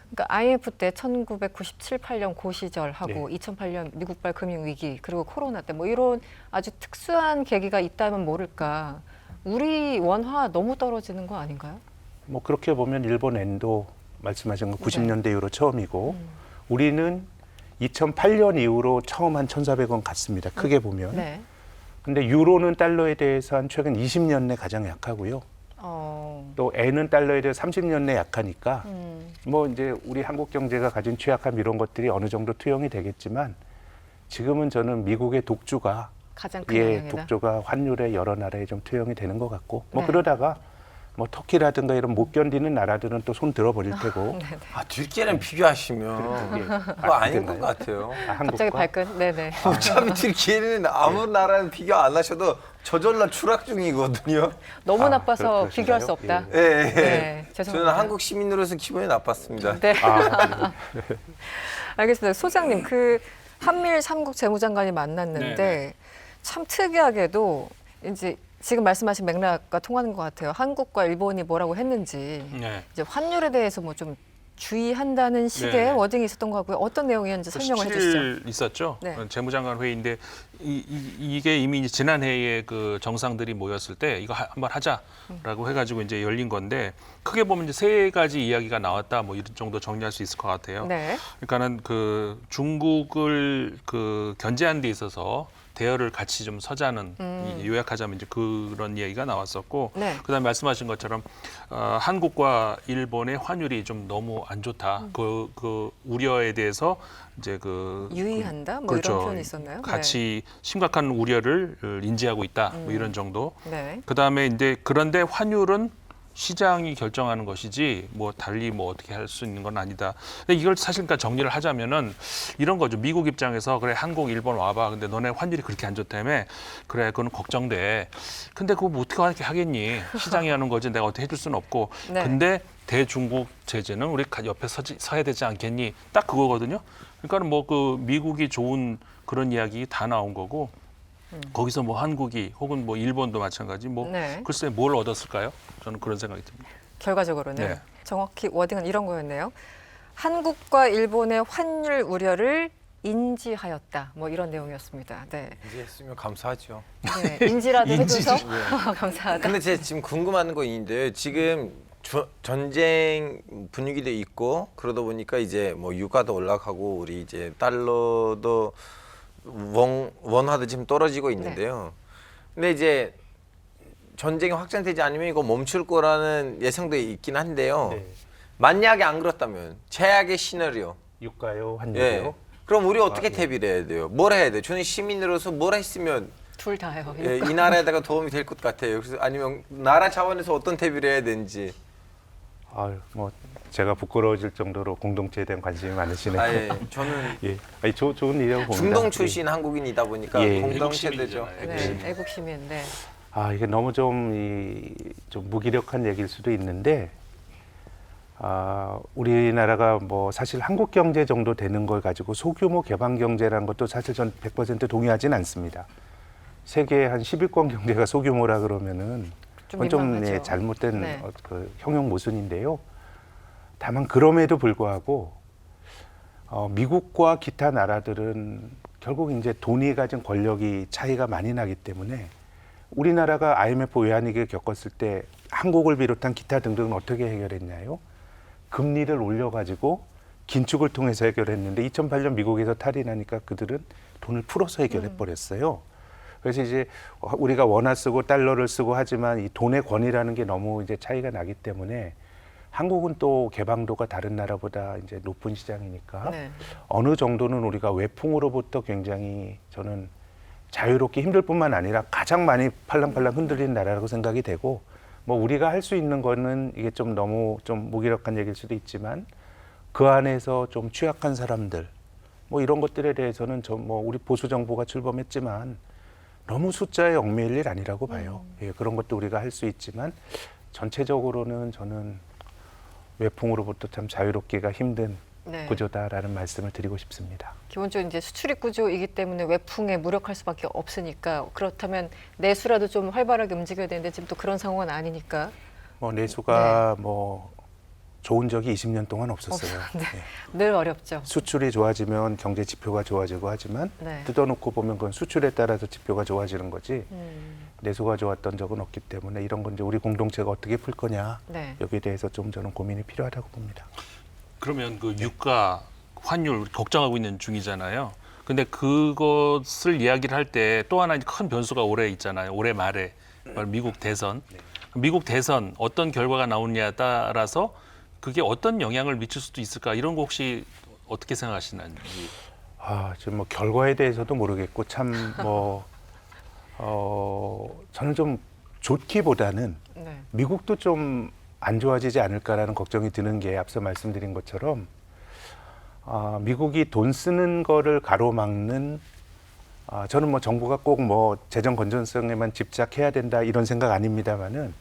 그러니까 IMF 때 1997, 8년 고 시절하고 네. 2008년 미국발 금융위기 그리고 코로나 때 뭐 이런 아주 특수한 계기가 있다면 모를까. 우리 원화 너무 떨어지는 거 아닌가요? 뭐 그렇게 보면 일본 엔도 말씀하신 건 90년대 이후로 처음이고 우리는 2008년 이후로 처음 한 1,400원 갔습니다. 크게 보면. 네. 근데 유로는 달러에 대해서 한 최근 20년 내 가장 약하고요. 또 엔은 달러에 대해서 30년 내 약하니까 뭐 이제 우리 한국 경제가 가진 취약함 이런 것들이 어느 정도 투영이 되겠지만 지금은 저는 미국의 독주가 가장 큰 예, 영향이다. 독주가 환율의 여러 나라에 좀 투영이 되는 것 같고 뭐 네. 그러다가 뭐 터키라든가 이런 못 견디는 나라들은 또 손 들어버릴 테고 아, 들깨랑 비교하시면 예. 그거 아닌 것 그런가요? 같아요. 갑자기 한국과 발끈. 네네. 어차피 들깨는 아무 나라랑 비교 안 하셔도 저절로 추락 중이거든요. 너무 아, 나빠서 그렇신가요? 비교할 수 없다. 예, 예. 네, 저는 죄송합니다. 한국 시민으로서 기분이 나빴습니다. 네. 아, 알겠습니다. 소장님, 그 한미일 삼국 재무장관이 만났는데 네. 참 특이하게도 이제 지금 말씀하신 맥락과 통하는 것 같아요. 한국과 일본이 뭐라고 했는지 네. 이제 환율에 대해서 뭐 좀 주의한다는 식의 네. 워딩이 있었던 것 같고요. 어떤 내용이었는지 설명을 해주시죠. 17일 있었죠. 네. 재무장관 회의인데 이게 이미 이제 지난해에 그 정상들이 모였을 때 이거 한번 하자라고 해가지고 이제 열린 건데 크게 보면 이제 세 가지 이야기가 나왔다 뭐 이런 정도 정리할 수 있을 것 같아요. 네. 그러니까는 그 중국을 그 견제하는 데 있어서 대열을 같이 좀 서자는 요약하자면 이제 그런 이야기가 나왔었고 네. 그다음에 말씀하신 것처럼 한국과 일본의 환율이 좀 너무 안 좋다. 그 우려에 대해서 이제 그 유의한다? 뭐 그렇죠. 이런 표현이 있었나요? 같이 심각한 우려를 인지하고 있다. 뭐 이런 정도. 네. 그다음에 이제 그런데 환율은 시장이 결정하는 것이지 뭐 달리 뭐 어떻게 할 수 있는 건 아니다. 근데 이걸 사실 그러니까 정리를 하자면은 이런 거죠. 미국 입장에서 그래 한국, 일본 와봐. 근데 너네 환율이 그렇게 안 좋다며. 그래 그건 걱정돼. 근데 그거 뭐 어떻게 하겠니? 시장이 하는 거지. 내가 어떻게 해줄 수는 없고. 네. 근데 대중국 제재는 우리 옆에 서야 되지 않겠니? 딱 그거거든요. 그러니까 뭐 그 미국이 좋은 그런 이야기 다 나온 거고. 거기서 뭐 한국이 혹은 뭐 일본도 마찬가지 뭐 네. 글쎄 뭘 얻었을까요? 저는 그런 생각이 듭니다. 결과적으로는 네. 정확히 워딩은 이런 거였네요. 한국과 일본의 환율 우려를 인지하였다. 뭐 이런 내용이었습니다. 네. 이제 했으면 감사하죠. 네. 인지라도 해줘서 네. 감사하다. 근데 제가 지금 궁금한 거 있는데 지금 전쟁 분위기도 있고 그러다 보니까 이제 뭐 유가도 올라가고 우리 이제 달러도 원화도 지금 떨어지고 있는데요. 근데 이제 전쟁이 확장되지 않으면 이거 멈출 거라는 예상도 있긴 한데요. 네. 만약에 안 그렇다면 최악의 시나리오. 유가요, 환율이요. 예. 그럼 우리 어떻게 예. 대비를 해야 돼요? 뭘 해야 돼요? 저는 시민으로서 뭘 했으면 둘 다요. 예, 이 나라에다가 도움이 될 것 같아요. 그래서 아니면 나라 차원에서 어떤 대비를 해야 되는지. 아유, 뭐 제가 부끄러워질 정도로 공동체에 대한 관심이 많으시네요. 아, 예. 저는 예, 아니, 좋은 일이라고 봅니다. 중동 출신 한국인이다 보니까 예. 공동체대죠. 애국시민이잖아요. 네. 애국 시민. 네. 아, 이게 너무 좀 무기력한 얘기일 수도 있는데, 우리나라가 뭐 사실 한국 경제 정도 되는 걸 가지고 소규모 개방 경제라는 것도 사실 전 100% 동의하진 않습니다. 세계 한 10위권 경제가 소규모라 그러면은 좀 그건 좀 민망하죠. 잘못된 네. 그 형용 모순인데요. 다만 그럼에도 불구하고 미국과 기타 나라들은 결국 이제 돈이 가진 권력이 차이가 많이 나기 때문에 우리나라가 IMF 외환위기를 겪었을 때 한국을 비롯한 기타 등등은 어떻게 해결했냐요? 금리를 올려가지고 긴축을 통해서 해결했는데 2008년 미국에서 탈이 나니까 그들은 돈을 풀어서 해결해버렸어요. 그래서 이제 우리가 원화 쓰고 달러를 쓰고 하지만 이 돈의 권위라는 게 너무 이제 차이가 나기 때문에 한국은 또 개방도가 다른 나라보다 이제 높은 시장이니까 네. 어느 정도는 우리가 외풍으로부터 굉장히 저는 자유롭게 힘들 뿐만 아니라 가장 많이 팔랑팔랑 흔들리는 나라라고 생각이 되고 뭐 우리가 할 수 있는 거는 이게 좀 너무 좀 무기력한 얘기일 수도 있지만 그 안에서 좀 취약한 사람들 뭐 이런 것들에 대해서는 좀 뭐 우리 보수 정부가 출범했지만 너무 숫자에 얽매일 일 아니라고 봐요. 예, 그런 것도 우리가 할 수 있지만 전체적으로는 저는 외풍으로부터 참 자유롭기가 힘든 네. 구조다라는 말씀을 드리고 싶습니다. 기본적으로 이제 수출입 구조이기 때문에 외풍에 무력할 수밖에 없으니까 그렇다면 내수라도 좀 활발하게 움직여야 되는데 지금 또 그런 상황은 아니니까 뭐 내수가 뭐 좋은 적이 20년 동안 없었어요. 네. 예. 늘 어렵죠. 수출이 좋아지면 경제 지표가 좋아지고 하지만 네. 뜯어놓고 보면 그건 수출에 따라서 지표가 좋아지는 거지 음, 내수가 좋았던 적은 없기 때문에 이런 건 이제 우리 공동체가 어떻게 풀 거냐 네. 여기에 대해서 좀 저는 고민이 필요하다고 봅니다. 그러면 그 유가 환율 걱정하고 있는 중이잖아요. 근데 그것을 이야기를 할 때 또 하나 큰 변수가 올해 있잖아요. 올해 말에 바로 미국 대선. 미국 대선 어떤 결과가 나오느냐에 따라서 그게 어떤 영향을 미칠 수도 있을까 이런 거 혹시 어떻게 생각하시는지. 지금 뭐 결과에 대해서도 모르겠고 참 뭐 저는 좀 좋기보다는 네. 미국도 좀 안 좋아지지 않을까라는 걱정이 드는 게 앞서 말씀드린 것처럼 미국이 돈 쓰는 거를 가로막는 저는 뭐 정부가 꼭 뭐 재정 건전성에만 집착해야 된다 이런 생각 아닙니다만은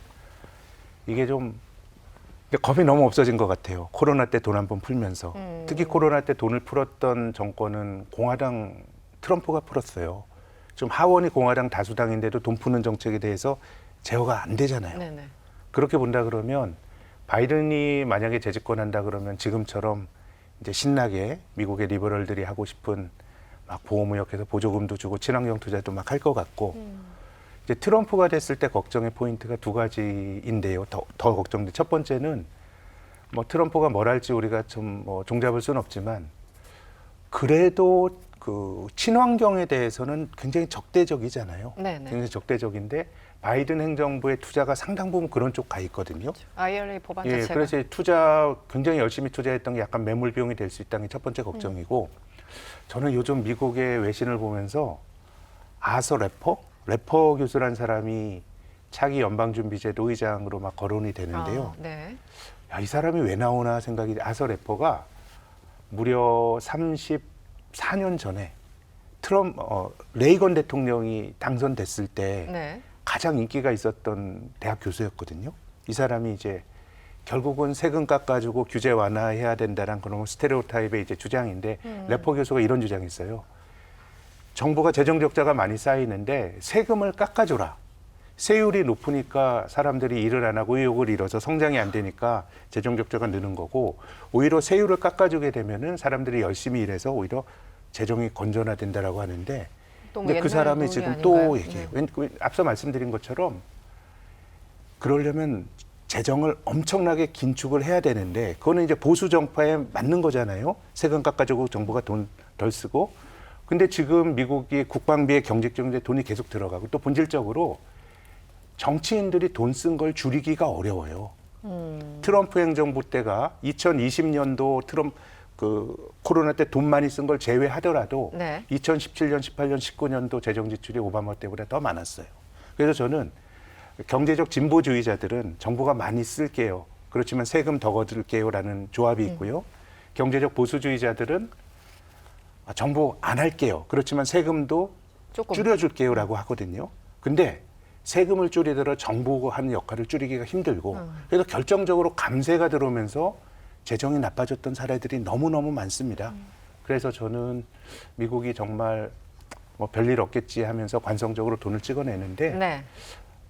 이게 좀 겁이 너무 없어진 것 같아요. 코로나 때 돈 한 번 풀면서 특히 코로나 때 돈을 풀었던 정권은 공화당 트럼프가 풀었어요. 좀 하원이 공화당 다수당인데도 돈 푸는 정책에 대해서 제어가 안 되잖아요. 네네. 그렇게 본다 그러면 바이든이 만약에 재집권한다 그러면 지금처럼 이제 신나게 미국의 리버럴들이 하고 싶은 막 보호무역해서 보조금도 주고 친환경 투자도 막 할 것 같고 이제 트럼프가 됐을 때 걱정의 포인트가 두 가지인데요. 더 걱정돼. 첫 번째는 뭐 트럼프가 뭘 할지 우리가 좀 뭐 종잡을 수는 없지만 그래도 그 친환경에 대해서는 굉장히 적대적이잖아요. 네네. 굉장히 적대적인데 바이든 행정부의 투자가 상당 부분 그런 쪽 가 있거든요. IRA 법안 예, 자체가. 그래서 이 투자 굉장히 열심히 투자했던 게 약간 매몰 비용이 될 수 있다는 게 첫 번째 걱정이고 저는 요즘 미국의 외신을 보면서 아서 래퍼 교수란 사람이 차기 연방준비제도 의장으로 막 거론이 되는데요. 네. 야, 이 사람이 왜 나오나 생각이 아서 래퍼가 무려 34년 전에 레이건 대통령이 당선됐을 때 네. 가장 인기가 있었던 대학 교수였거든요. 이 사람이 이제 결국은 세금 깎아주고 규제 완화해야 된다는 그런 스테레오타입의 이제 주장인데 래퍼 교수가 이런 주장이 있어요. 정부가 재정 적자가 많이 쌓이는데 세금을 깎아줘라. 세율이 높으니까 사람들이 일을 안 하고 의욕을 잃어서 성장이 안 되니까 재정 적자가 느는 거고 오히려 세율을 깎아주게 되면은 사람들이 열심히 일해서 오히려 재정이 건전화된다라고 하는데 또뭐 근데 그 옛날 사람이 논리 지금 아닌가요? 또 얘기해요. 네. 앞서 말씀드린 것처럼 그러려면 재정을 엄청나게 긴축을 해야 되는데 그거는 이제 보수 정파에 맞는 거잖아요. 세금 깎아주고 정부가 돈 덜 쓰고. 근데 지금 미국이 국방비에 경제적인데 돈이 계속 들어가고 또 본질적으로 정치인들이 돈 쓴 걸 줄이기가 어려워요. 트럼프 행정부 때가 2020년도 코로나 때 돈 많이 쓴 걸 제외하더라도 네. 2017년, 18년, 19년도 재정 지출이 오바마 때보다 더 많았어요. 그래서 저는 경제적 진보주의자들은 정부가 많이 쓸게요. 그렇지만 세금 더 거둘게요라는 조합이 있고요. 경제적 보수주의자들은 정부 안 할게요. 그렇지만 세금도 조금. 줄여줄게요라고 하거든요. 근데 세금을 줄이더라도 정부가 하는 역할을 줄이기가 힘들고 그래서 결정적으로 감세가 들어오면서 재정이 나빠졌던 사례들이 너무너무 많습니다. 그래서 저는 미국이 정말 뭐 별일 없겠지 하면서 관성적으로 돈을 찍어내는데 네.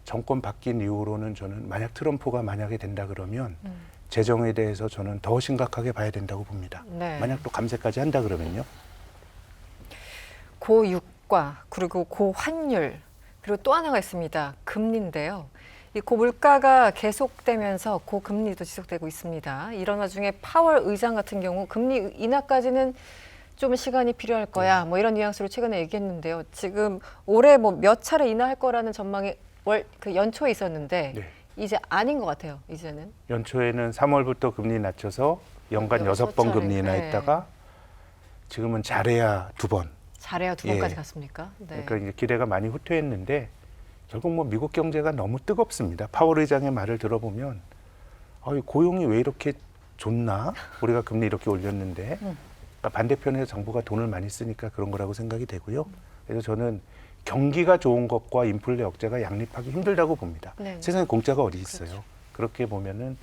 정권 바뀐 이후로는 저는 만약 트럼프가 만약에 된다 그러면 재정에 대해서 저는 더 심각하게 봐야 된다고 봅니다. 네. 만약 또 감세까지 한다 그러면요. 고유가 그리고 고환율 그리고 또 하나가 있습니다. 금리인데요. 이 고물가가 계속되면서 고금리도 지속되고 있습니다. 이런 와중에 파월 의장 같은 경우 금리 인하까지는 좀 시간이 필요할 거야. 뭐 이런 뉘앙스로 최근에 얘기했는데요. 지금 올해 뭐 몇 차례 인하할 거라는 전망이 연초에 있었는데 네. 이제 아닌 것 같아요. 이제는. 연초에는 3월부터 금리 낮춰서 연간 여섯 6번 차례. 금리 인하했다가 지금은 잘해야 2번. 잘해야 2번까지 예. 갔습니까? 네. 그러니까 이제 기대가 많이 후퇴했는데 결국 뭐 미국 경제가 너무 뜨겁습니다. 파월 의장의 말을 들어보면 고용이 왜 이렇게 좋나? 우리가 금리 이렇게 올렸는데 그러니까 반대편에서 정부가 돈을 많이 쓰니까 그런 거라고 생각이 되고요. 그래서 저는 경기가 좋은 것과 인플레 억제가 양립하기 힘들다고 봅니다. 네. 세상에 공짜가 어디 있어요. 그렇죠. 그렇게 보면은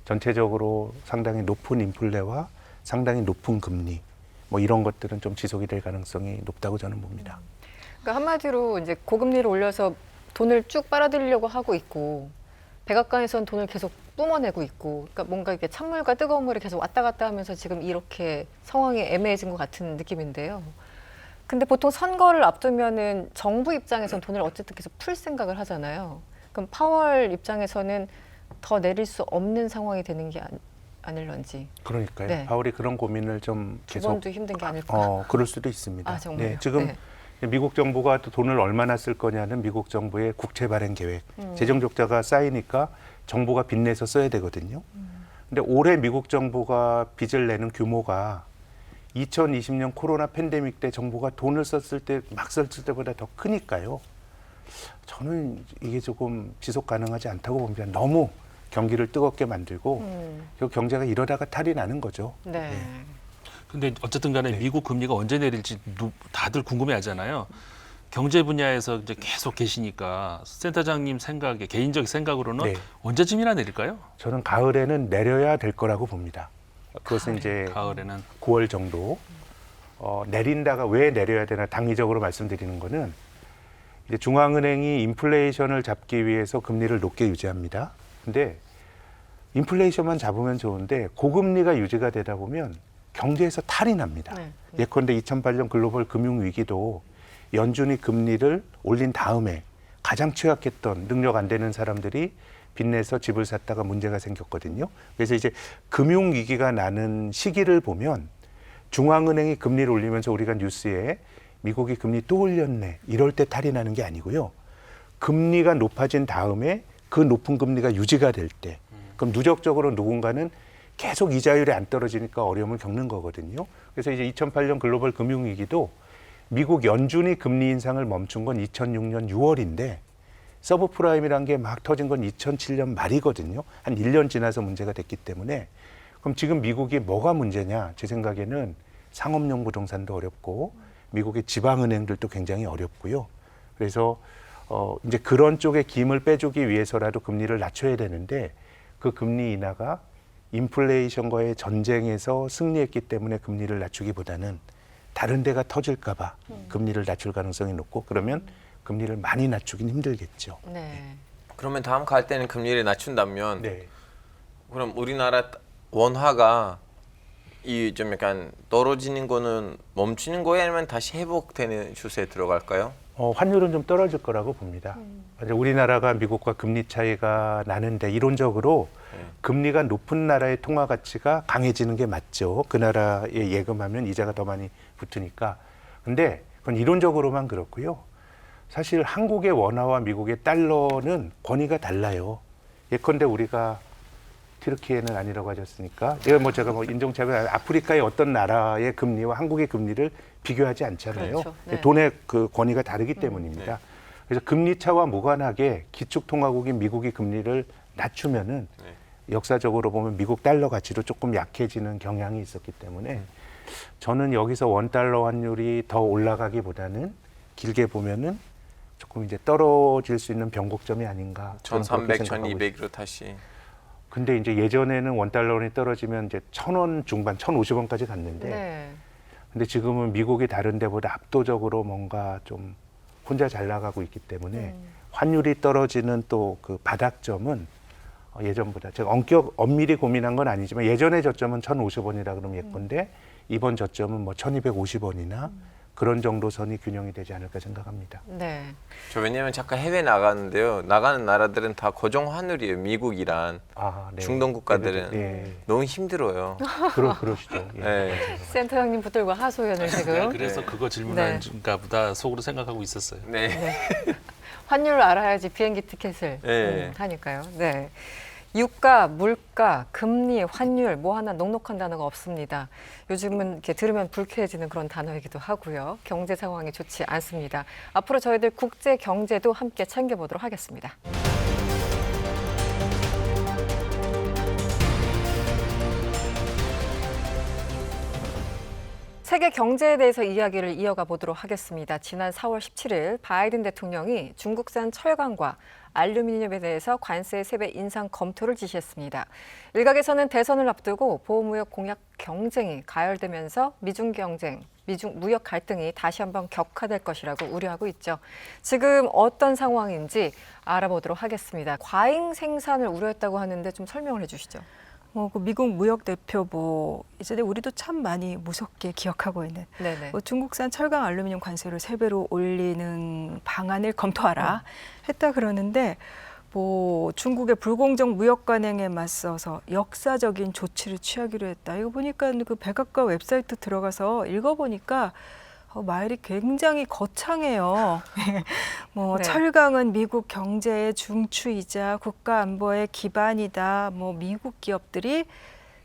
전체적으로 상당히 높은 인플레와 상당히 높은 금리 뭐 이런 것들은 좀 지속이 될 가능성이 높다고 저는 봅니다. 그러니까 한마디로 이제 고금리를 올려서 돈을 쭉 빨아들이려고 하고 있고 백악관에서는 돈을 계속 뿜어내고 있고 그러니까 뭔가 이게 찬물과 뜨거운 물이 계속 왔다 갔다 하면서 지금 이렇게 상황이 애매해진 것 같은 느낌인데요. 근데 보통 선거를 앞두면은 정부 입장에서는 돈을 어쨌든 계속 풀 생각을 하잖아요. 그럼 파월 입장에서는 더 내릴 수 없는 상황이 되는 게 아닐런지. 그러니까요. 네. 파월이 그런 고민을 좀 두 계속 번도 힘든 게 아닐까. 그럴 수도 있습니다. 아, 정말요? 네, 지금 네. 미국 정부가 또 돈을 얼마나 쓸 거냐는 미국 정부의 국채 발행 계획. 재정 적자가 쌓이니까 정부가 빚내서 써야 되거든요. 근데 올해 미국 정부가 빚을 내는 규모가 2020년 코로나 팬데믹 때 정부가 돈을 썼을 때 막 썼을 때보다 더 크니까요. 저는 이게 조금 지속 가능하지 않다고 봅니다. 너무 경기를 뜨겁게 만들고 결국 경제가 이러다가 탈이 나는 거죠. 네. 근데 어쨌든 간에 미국 금리가 언제 내릴지 다들 궁금해하잖아요. 경제 분야에서 이제 계속 계시니까 센터장님 생각에 개인적 생각으로는 네. 언제쯤이나 내릴까요? 저는 가을에는 내려야 될 거라고 봅니다. 그것은 이제 가을에는 9월 정도. 내린다가 왜 내려야 되나 당위적으로 말씀드리는 거는 이제 중앙은행이 인플레이션을 잡기 위해서 금리를 높게 유지합니다. 근데 인플레이션만 잡으면 좋은데 고금리가 유지가 되다 보면 경제에서 탈이 납니다. 네. 예컨대 2008년 글로벌 금융위기도 연준이 금리를 올린 다음에 가장 취약했던 능력 안 되는 사람들이 빚내서 집을 샀다가 문제가 생겼거든요. 그래서 이제 금융위기가 나는 시기를 보면 중앙은행이 금리를 올리면서 우리가 뉴스에 미국이 금리 또 올렸네 이럴 때 탈이 나는 게 아니고요. 금리가 높아진 다음에 그 높은 금리가 유지가 될 때 그럼 누적적으로 누군가는 계속 이자율이 안 떨어지니까 어려움을 겪는 거거든요. 그래서 이제 2008년 글로벌 금융위기도 미국 연준이 금리 인상을 멈춘 건 2006년 6월인데 서브프라임이란 게 막 터진 건 2007년 말이거든요. 한 1년 지나서 문제가 됐기 때문에 그럼 지금 미국이 뭐가 문제냐? 제 생각에는 상업용 부동산도 어렵고 미국의 지방은행들도 굉장히 어렵고요. 그래서 이제 그런 쪽에 김을 빼주기 위해서라도 금리를 낮춰야 되는데 그 금리 인하가 인플레이션과의 전쟁에서 승리했기 때문에 금리를 낮추기보다는 다른 데가 터질까 봐 금리를 낮출 가능성이 높고 그러면 금리를 많이 낮추긴 힘들겠죠. 네. 그러면 다음 갈 때는 금리를 낮춘다면 네. 그럼 우리나라 원화가 이 좀 약간 떨어지는 거는 멈추는 거예요? 아니면 다시 회복되는 추세에 들어갈까요? 환율은 좀 떨어질 거라고 봅니다. 이제 우리나라가 미국과 금리 차이가 나는데 이론적으로 금리가 높은 나라의 통화 가치가 강해지는 게 맞죠. 그 나라에 예금하면 이자가 더 많이 붙으니까. 근데 그건 이론적으로만 그렇고요. 사실 한국의 원화와 미국의 달러는 권위가 달라요. 예컨대 우리가 튀르키예는 아니라고 하셨으니까 제가 인종차별 아프리카의 어떤 나라의 금리와 한국의 금리를 비교하지 않잖아요. 그렇죠. 네. 돈의 그 권위가 다르기 때문입니다. 그래서 금리 차와 무관하게 기축통화국인 미국이 금리를 낮추면은 역사적으로 보면 미국 달러 가치도 조금 약해지는 경향이 있었기 때문에 저는 여기서 원 달러 환율이 더 올라가기보다는 길게 보면은 조금 이제 떨어질 수 있는 변곡점이 아닌가. 저는 그렇게 1,300, 생각하고 1,200으로 다시. 근데 이제 예전에는 원 달러원이 떨어지면 이제 1,000원 중반, 1,050원까지 갔는데 네. 근데 지금은 미국이 다른 데보다 압도적으로 뭔가 좀 혼자 잘 나가고 있기 때문에 환율이 떨어지는 또 그 바닥점은 예전보다 제가 엄밀히 고민한 건 아니지만 예전의 저점은 1,050원이라 그러면 예컨대 이번 저점은 뭐 1,250원이나 그런 정도 선이 균형이 되지 않을까 생각합니다. 네. 저 왜냐면 잠깐 해외 나가는데요. 나가는 나라들은 다 고정 환율이에요. 미국이란 네. 중동 국가들은 네. 너무 힘들어요. 그러시죠. 예. 네. 센터 형님 붙들고 하소연을 지금. 그래서 네. 그거 질문하는가 보다 속으로 생각하고 있었어요. 네. 환율을 알아야지 비행기 티켓을 네. 하니까요. 네. 유가, 물가, 금리, 환율 뭐 하나 녹록한 단어가 없습니다. 요즘은 이렇게 들으면 불쾌해지는 그런 단어이기도 하고요. 경제 상황이 좋지 않습니다. 앞으로 저희들 국제 경제도 함께 챙겨보도록 하겠습니다. 세계 경제에 대해서 이야기를 이어가 보도록 하겠습니다. 지난 4월 17일 바이든 대통령이 중국산 철강과 알루미늄에 대해서 관세 3배 인상 검토를 지시했습니다. 일각에서는 대선을 앞두고 보호무역 공약 경쟁이 가열되면서 미중 무역 갈등이 다시 한번 격화될 것이라고 우려하고 있죠. 지금 어떤 상황인지 알아보도록 하겠습니다. 과잉 생산을 우려했다고 하는데 좀 설명을 해주시죠. 그 미국 무역 대표부 이전에 우리도 참 많이 무섭게 기억하고 있는 네네. 중국산 철강 알루미늄 관세를 3배로 올리는 방안을 검토하라 했다 그러는데 중국의 불공정 무역 관행에 맞서서 역사적인 조치를 취하기로 했다. 이거 보니까 그 백악관 웹사이트 들어가서 읽어보니까 말이 굉장히 거창해요. 뭐 네. 철강은 미국 경제의 중추이자 국가 안보의 기반이다. 뭐 미국 기업들이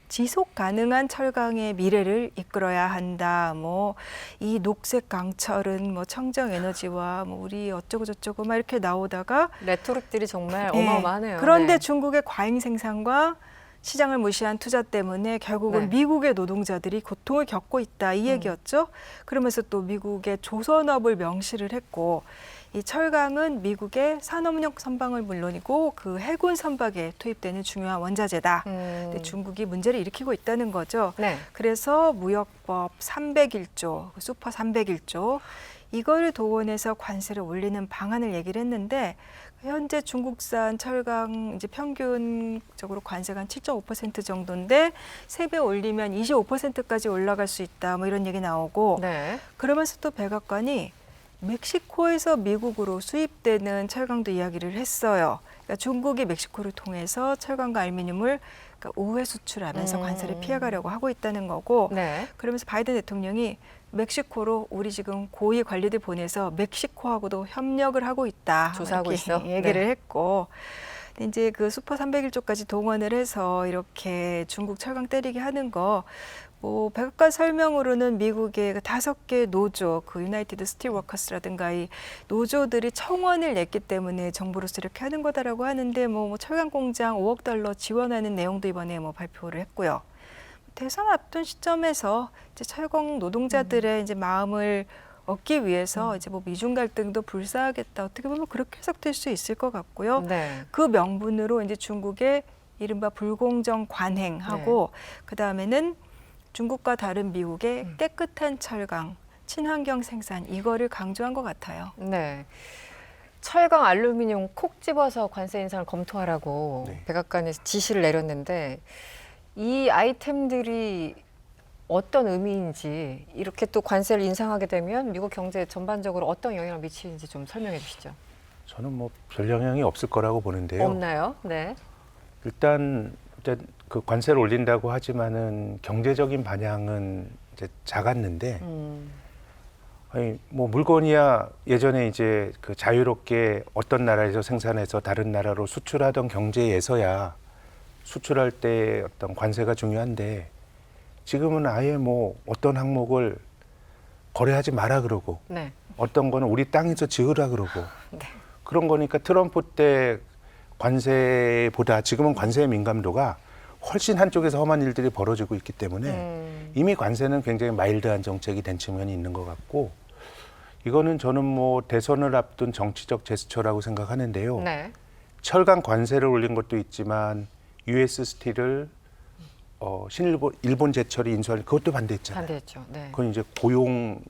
지속 가능한 철강의 미래를 이끌어야 한다. 뭐 이 녹색 강철은 뭐 청정 에너지와 뭐 우리 어쩌고 저쩌고 막 이렇게 나오다가 레토릭들이 정말 네. 어마어마하네요. 그런데 네. 중국의 과잉 생산과 시장을 무시한 투자 때문에 결국은 네. 미국의 노동자들이 고통을 겪고 있다 이 얘기였죠. 그러면서 또 미국의 조선업을 명시를 했고 이 철강은 미국의 산업용 선박을 물론이고 그 해군 선박에 투입되는 중요한 원자재다. 근데 중국이 문제를 일으키고 있다는 거죠. 네. 그래서 무역법 301조, 슈퍼 301조 이걸 동원해서 관세를 올리는 방안을 얘기를 했는데 현재 중국산 철강 이제 평균적으로 관세가 한 7.5% 정도인데 3배 올리면 25%까지 올라갈 수 있다. 뭐 이런 얘기 나오고 네. 그러면서 또 백악관이 멕시코에서 미국으로 수입되는 철강도 이야기를 했어요. 그러니까 중국이 멕시코를 통해서 철강과 알루미늄을 그러니까 우회 수출하면서 관세를 피해가려고 하고 있다는 거고 네. 그러면서 바이든 대통령이 멕시코로 우리 지금 고위 관리들 보내서 멕시코하고도 협력을 하고 있다. 조사하고 이렇게 있어? 얘기를 네. 했고 근데 이제 그 슈퍼 301조까지 동원을 해서 이렇게 중국 철강 때리게 하는 거 뭐 백악관 설명으로는 미국의 그 5개 노조, 그 유나이티드 스틸 워커스라든가 이 노조들이 청원을 냈기 때문에 정부로서 이렇게 하는 거다라고 하는데 뭐 철강 공장 5억 달러 지원하는 내용도 이번에 뭐 발표를 했고요. 대선 앞둔 시점에서 이제 철강 노동자들의 이제 마음을 얻기 위해서 이제 뭐 미중 갈등도 불사하겠다. 어떻게 보면 그렇게 해석될 수 있을 것 같고요. 네. 그 명분으로 이제 중국의 이른바 불공정 관행하고 그 다음에는 중국과 다른 미국의 깨끗한 철강, 친환경 생산 이거를 강조한 것 같아요. 네. 철강 알루미늄 콕 집어서 관세 인상을 검토하라고 네. 백악관에서 지시를 내렸는데 이 아이템들이 어떤 의미인지 이렇게 또 관세를 인상하게 되면 미국 경제에 전반적으로 어떤 영향을 미치는지 좀 설명해 주시죠. 저는 뭐 별 영향이 없을 거라고 보는데요. 없나요? 네. 일단 이제 그 관세를 올린다고 하지만은 경제적인 반향은 이제 작았는데 아니 뭐 물건이야 예전에 이제 그 자유롭게 어떤 나라에서 생산해서 다른 나라로 수출하던 경제에서야 수출할 때 어떤 관세가 중요한데 지금은 아예 뭐 어떤 항목을 거래하지 마라 그러고 네. 어떤 거는 우리 땅에서 지으라 그러고 네. 그런 거니까 트럼프 때 관세보다 지금은 관세의 민감도가 훨씬 한쪽에서 험한 일들이 벌어지고 있기 때문에 이미 관세는 굉장히 마일드한 정책이 된 측면이 있는 것 같고 이거는 저는 뭐 대선을 앞둔 정치적 제스처라고 생각하는데요. 네. 철강 관세를 올린 것도 있지만 US 스틸을 일본 제철이 인수할 그것도 반대했잖아요. 반대했죠. 네. 그건 이제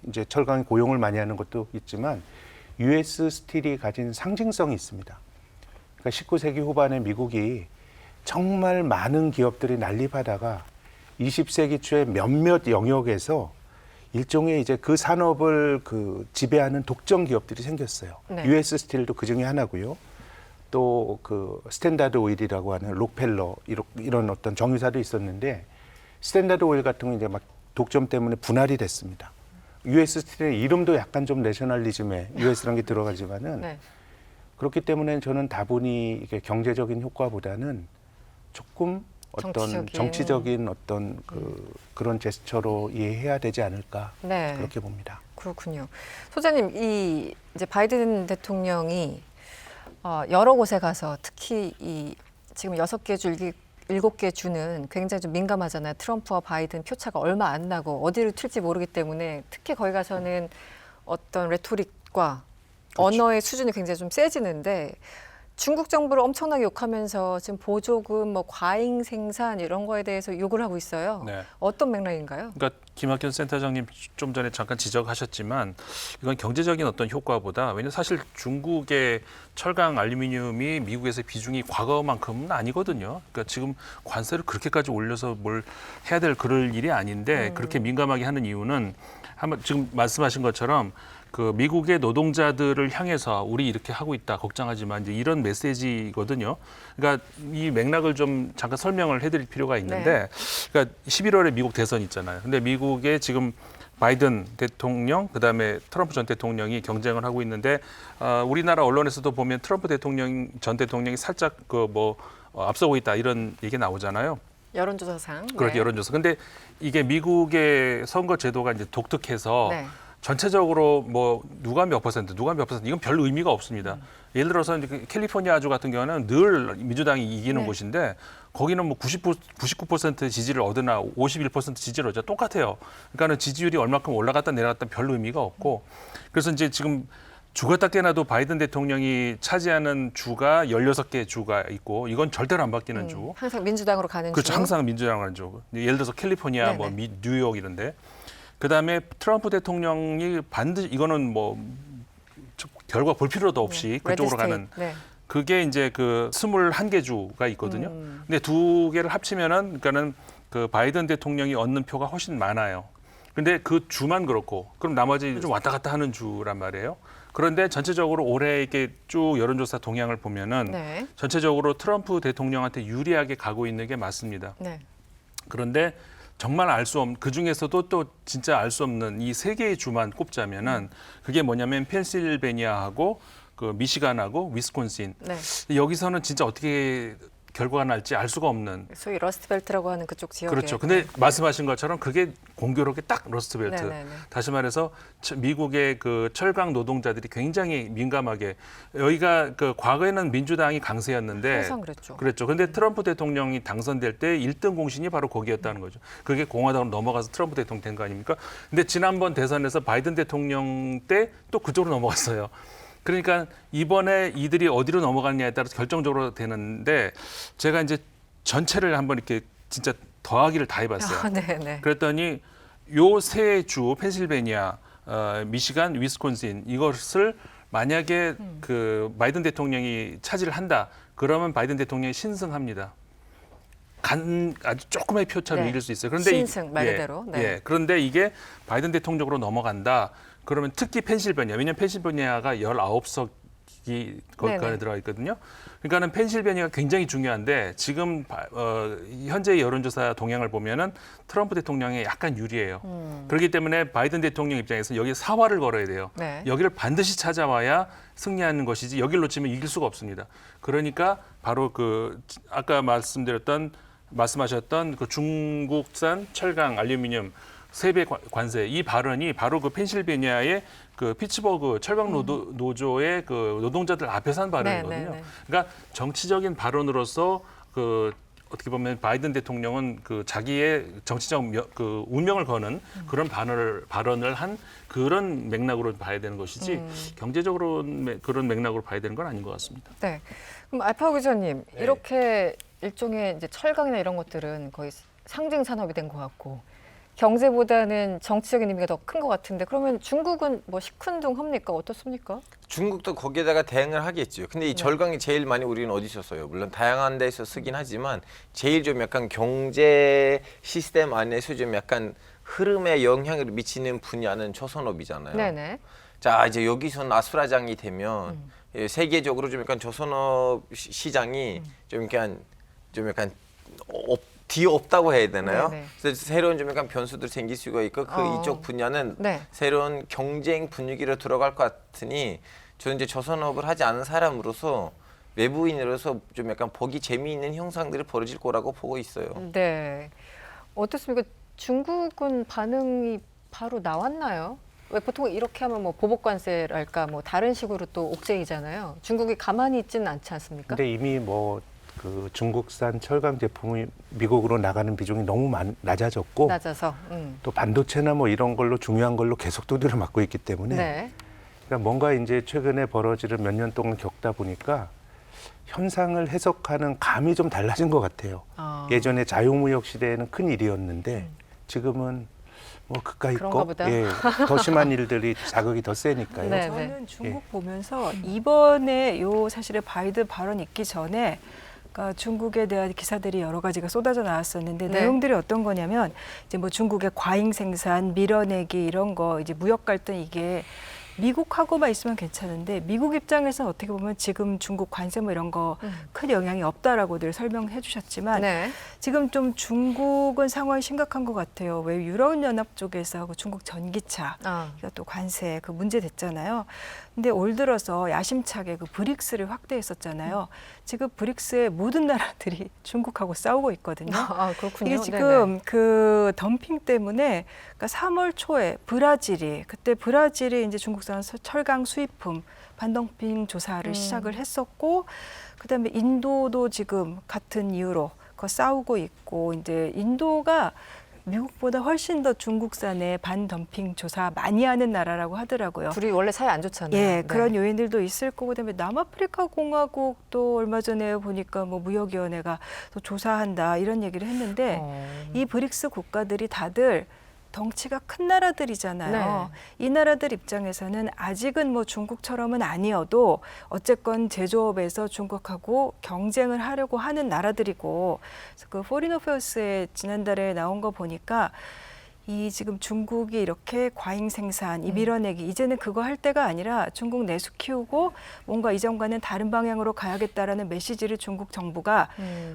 이제 철강이 고용을 많이 하는 것도 있지만 US 스틸이 가진 상징성이 있습니다. 그러니까 19세기 후반에 미국이 정말 많은 기업들이 난립하다가 20세기 초에 몇몇 영역에서 일종의 이제 그 산업을 그 지배하는 독점 기업들이 생겼어요. 네. US 스틸도 그 중에 하나고요. 또 그 스탠다드 오일이라고 하는 록펠러 이런 어떤 정유사도 있었는데 스탠다드 오일 같은 건 이제 막 독점 때문에 분할이 됐습니다. US 스틸의 이름도 약간 좀 내셔널리즘에 US라는 게 들어가지만은 네. 그렇기 때문에 저는 다분히 이게 경제적인 효과보다는 조금 어떤 정치적인 어떤 그런 제스처로 이해해야 되지 않을까 네. 그렇게 봅니다. 그렇군요. 소장님, 이 이제 바이든 대통령이 여러 곳에 가서 특히 이 지금 6개 주, 7개 주는 굉장히 좀 민감하잖아요. 트럼프와 바이든 표차가 얼마 안 나고 어디를 튈지 모르기 때문에 특히 거기 가서는 어떤 레토릭과 언어의 수준이 굉장히 좀 세지는데 중국 정부를 엄청나게 욕하면서 지금 보조금, 뭐 과잉 생산 이런 거에 대해서 욕을 하고 있어요. 네. 어떤 맥락인가요? 그러니까 김학현 센터장님 좀 전에 잠깐 지적하셨지만 이건 경제적인 어떤 효과보다 왜냐하면 사실 중국의 철강 알루미늄이 미국에서 비중이 과거만큼은 아니거든요. 그러니까 지금 관세를 그렇게까지 올려서 뭘 해야 될 그럴 일이 아닌데 그렇게 민감하게 하는 이유는 한번 지금 말씀하신 것처럼 그 미국의 노동자들을 향해서 우리 이렇게 하고 있다 걱정하지만 이제 이런 메시지거든요. 그러니까 이 맥락을 좀 잠깐 설명을 해드릴 필요가 있는데, 그러니까 11월에 미국 대선 있잖아요. 근데 미국의 지금 바이든 대통령 그다음에 트럼프 전 대통령이 경쟁을 하고 있는데 우리나라 언론에서도 보면 트럼프 전 대통령이 살짝 앞서고 있다 이런 얘기 나오잖아요. 여론조사상. 그렇게 네. 여론조사. 근데 이게 미국의 선거 제도가 이제 독특해서 네. 전체적으로 뭐 누가 몇 퍼센트 이건 별 의미가 없습니다. 예를 들어서 이제 캘리포니아주 같은 경우는 늘 민주당이 이기는 네. 곳인데 거기는 뭐 99% 지지를 얻으나 51% 지지를 얻자 똑같아요. 그러니까는 지지율이 얼마큼 올라갔다 내려갔다 별 의미가 없고 그래서 이제 지금 죽었다 깨나도 바이든 대통령이 차지하는 주가 16개 주가 있고 이건 절대로 안 바뀌는 주. 항상 민주당으로 가는 그렇죠. 주. 항상 민주당을 하는 주. 예를 들어서 캘리포니아, 네네. 뭐 뉴욕 이런데. 그다음에 트럼프 대통령이 반드시 이거는 뭐 결과 볼 필요도 없이 그쪽으로 가는 네. 그게 이제 그 21개 주가 있거든요. 근데 두 개를 합치면은 그러니까는 그 바이든 대통령이 얻는 표가 훨씬 많아요. 근데 그 주만 그렇고 그럼 나머지 좀 왔다 갔다 하는 주란 말이에요. 그런데 전체적으로 올해 이렇게 쭉 여론조사 동향을 보면은 네. 전체적으로 트럼프 대통령한테 유리하게 가고 있는 게 맞습니다. 네. 그런데 정말 알 수 없는 그 중에서도 또 진짜 알 수 없는 이 세 개의 주만 꼽자면은 그게 뭐냐면 펜실베니아하고 그 미시간하고 위스콘신. 네. 여기서는 진짜 어떻게 결과가 날지 알 수가 없는. 소위 러스트벨트라고 하는 그쪽 지역에. 그렇죠. 근데 말씀하신 것처럼 그게 공교롭게 딱 러스트벨트. 네네네. 다시 말해서 미국의 그 철강 노동자들이 굉장히 민감하게 여기가 그 과거에는 민주당이 강세였는데 항상 그랬죠. 그랬죠. 근데 트럼프 대통령이 당선될 때 1등 공신이 바로 거기였다는 거죠. 그게 공화당으로 넘어가서 트럼프 대통령 된 거 아닙니까? 근데 지난번 대선에서 바이든 대통령 때 또 그쪽으로 넘어갔어요. 그러니까 이번에 이들이 어디로 넘어가느냐에 따라서 결정적으로 되는데 제가 이제 전체를 한번 이렇게 진짜 더하기를 다 해봤어요. 아, 네네. 그랬더니 요 세 주 펜실베니아, 미시간, 위스콘신 이것을 만약에 그 바이든 대통령이 차지를 한다. 그러면 바이든 대통령이 신승합니다. 아주 조금의 표차로 네. 이길 수 있어요. 그런데 신승 말 그대로. 네. 예, 그런데 이게 바이든 대통령으로 넘어간다. 그러면 특히 펜실베니아, 왜냐하면 펜실베니아가 19석이 거기 네네. 안에 들어가 있거든요. 그러니까는 펜실베니아가 굉장히 중요한데 지금 현재 여론조사 동향을 보면은 트럼프 대통령이 약간 유리해요. 그렇기 때문에 바이든 대통령 입장에서 여기 사활을 걸어야 돼요. 네. 여기를 반드시 찾아와야 승리하는 것이지 여기를 놓치면 이길 수가 없습니다. 그러니까 바로 그 아까 말씀하셨던 그 중국산 철강, 알루미늄 세배 관세 이 발언이 바로 그 펜실베니아의 그 피츠버그 철강 노조의 그 노동자들 앞에서 한 발언이거든요. 네. 그러니까 정치적인 발언으로서 그 어떻게 보면 바이든 대통령은 그 자기의 정치적 그 운명을 거는 그런 발언을 한 그런 맥락으로 봐야 되는 것이지 경제적으로 그런 맥락으로 봐야 되는 건 아닌 것 같습니다. 네. 그럼 알파고 기자님 네. 이렇게 일종의 이제 철강이나 이런 것들은 거의 상징 산업이 된 것 같고 경제보다는 정치적인 의미가 더 큰 것 같은데 그러면 중국은 뭐 시큰둥합니까? 어떻습니까? 중국도 거기에다가 대응을 하겠죠. 근데 이 절강이 제일 많이 우리는 어디서 써요? 물론 다양한 데서 쓰긴 하지만 제일 좀 약간 경제 시스템 안에서 좀 약간 흐름에 영향을 미치는 분야는 조선업이잖아요. 네네. 자 이제 여기서 나수라장이 되면 세계적으로 좀 약간 조선업 시장이 좀 약간 뒤없다고 해야 되나요? 네네. 그래서 새로운 좀 약간 변수들 생길 수가 있고 그 이쪽 분야는 네. 새로운 경쟁 분위기로 들어갈 것 같으니 저는 이제 조선업을 하지 않은 사람으로서 외부인으로서 좀 약간 보기 재미있는 현상들이 벌어질 거라고 보고 있어요. 네. 어떻습니까? 중국은 반응이 바로 나왔나요? 왜 보통 이렇게 하면 뭐 보복관세랄까 뭐 다른 식으로 또 옥죄이잖아요. 중국이 가만히 있지는 않지 않습니까? 근데 이미 뭐 그 중국산 철강 제품이 미국으로 나가는 비중이 너무 낮아졌고 낮아서. 또 반도체나 뭐 이런 걸로 중요한 걸로 계속 두드려 맞고 있기 때문에 네. 그러니까 뭔가 이제 최근에 벌어지는 몇 년 동안 겪다 보니까 현상을 해석하는 감이 좀 달라진 것 같아요. 아. 예전에 자유무역 시대에는 큰 일이었는데 지금은 뭐 그까이 그런가 거, 보다. 예, 더 심한 일들이 자극이 더 세니까요. 네. 저는 중국 보면서 이번에 요 사실은 바이든 발언 있기 전에 그러니까 중국에 대한 기사들이 여러 가지가 쏟아져 나왔었는데 네. 내용들이 어떤 거냐면 이제 뭐 중국의 과잉 생산, 밀어내기 이런 거 이제 무역 갈등 이게 미국하고만 있으면 괜찮은데 미국 입장에서는 어떻게 보면 지금 중국 관세 뭐 이런 거 큰 영향이 없다라고 늘 설명해 주셨지만 네. 지금 좀 중국은 상황이 심각한 것 같아요. 왜 유럽연합 쪽에서 그 중국 전기차 이거 또 관세 그 문제 됐잖아요. 근데 올 들어서 야심차게 그 브릭스를 확대했었잖아요. 지금 브릭스의 모든 나라들이 중국하고 싸우고 있거든요. 아, 그렇군요. 이게 지금 그 덤핑 때문에 그러니까 3월 초에 그때 브라질이 이제 중국산 철강 수입품 반덤핑 조사를 시작을 했었고, 그다음에 인도도 지금 같은 이유로 그 싸우고 있고, 이제 인도가 미국보다 훨씬 더 중국산의 반덤핑 조사 많이 하는 나라라고 하더라고요. 둘이 원래 사이 안 좋잖아요. 예, 네. 그런 요인들도 있을 거고, 그다음에 남아프리카 공화국도 얼마 전에 보니까 뭐 무역위원회가 또 조사한다 이런 얘기를 했는데 이 브릭스 국가들이 다들 덩치가 큰 나라들이잖아요. 이 나라들 입장에서는 아직은 뭐 중국처럼은 아니어도 어쨌건 제조업에서 중국하고 경쟁을 하려고 하는 나라들이고, 그래서 그 포린 어페어스에 지난달에 나온 거 보니까 이 지금 중국이 이렇게 과잉 생산, 이 밀어내기, 이제는 그거 할 때가 아니라 중국 내수 키우고 뭔가 이전과는 다른 방향으로 가야겠다라는 메시지를 중국 정부가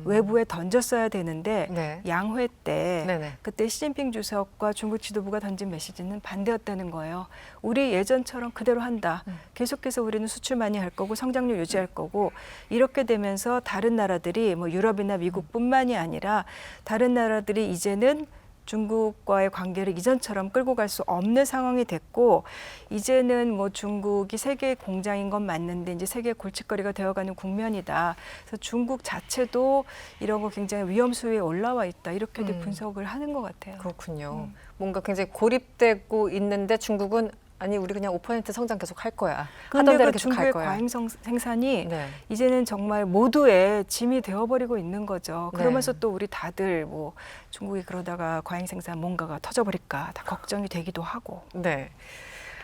외부에 던졌어야 되는데 네. 양회 때 네네. 그때 시진핑 주석과 중국 지도부가 던진 메시지는 반대였다는 거예요. 우리 예전처럼 그대로 한다. 계속해서 우리는 수출 많이 할 거고 성장률 유지할 거고, 이렇게 되면서 다른 나라들이 뭐 유럽이나 미국뿐만이 아니라 다른 나라들이 이제는 중국과의 관계를 이전처럼 끌고 갈 수 없는 상황이 됐고, 이제는 뭐 중국이 세계의 공장인 건 맞는데 이제 세계의 골칫거리가 되어가는 국면이다. 그래서 중국 자체도 이런 거 굉장히 위험 수위에 올라와 있다. 이렇게도 분석을 하는 것 같아요. 그렇군요. 뭔가 굉장히 고립되고 있는데 중국은 아니 우리 그냥 5% 성장 계속 할 거야. 그런데 하던 대로 그 계속 갈 중국의 거야. 과잉 생산이 네. 이제는 정말 모두의 짐이 되어버리고 있는 거죠. 그러면서 네. 또 우리 다들 뭐 중국이 그러다가 과잉 생산 뭔가가 터져버릴까 다 걱정이 되기도 하고. 네,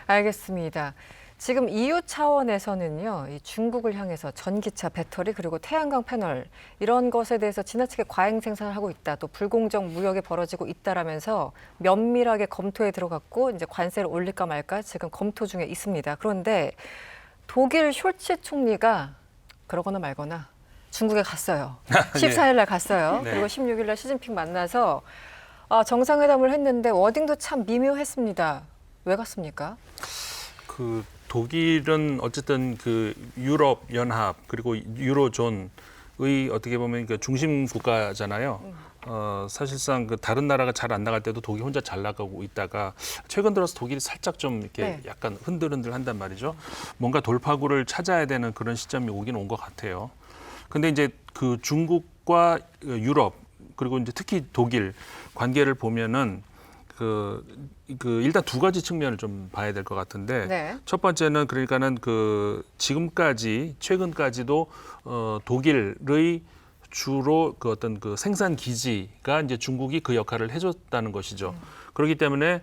알겠습니다. 지금 EU 차원에서는요, 이 중국을 향해서 전기차, 배터리 그리고 태양광 패널 이런 것에 대해서 지나치게 과잉 생산을 하고 있다, 또 불공정 무역이 벌어지고 있다라면서 면밀하게 검토에 들어갔고 이제 관세를 올릴까 말까 지금 검토 중에 있습니다. 그런데 독일 숄츠 총리가 그러거나 말거나 중국에 갔어요. 14일 날 갔어요. 네. 그리고 16일 날 시진핑 만나서 정상회담을 했는데 워딩도 참 미묘했습니다. 왜 갔습니까? 그 독일은 어쨌든 그 유럽 연합 그리고 유로존의 어떻게 보면 그 중심 국가잖아요. 사실상 그 다른 나라가 잘 안 나갈 때도 독일 혼자 잘 나가고 있다가 최근 들어서 독일이 살짝 좀 이렇게 네. 약간 흔들흔들 한단 말이죠. 뭔가 돌파구를 찾아야 되는 그런 시점이 오긴 온 것 같아요. 근데 이제 그 중국과 유럽 그리고 이제 특히 독일 관계를 보면은 일단 두 가지 측면을 좀 봐야 될 것 같은데, 네. 첫 번째는 그러니까는 그 지금까지 최근까지도 독일의 주로 그 어떤 그 생산 기지가 이제 중국이 그 역할을 해줬다는 것이죠. 그렇기 때문에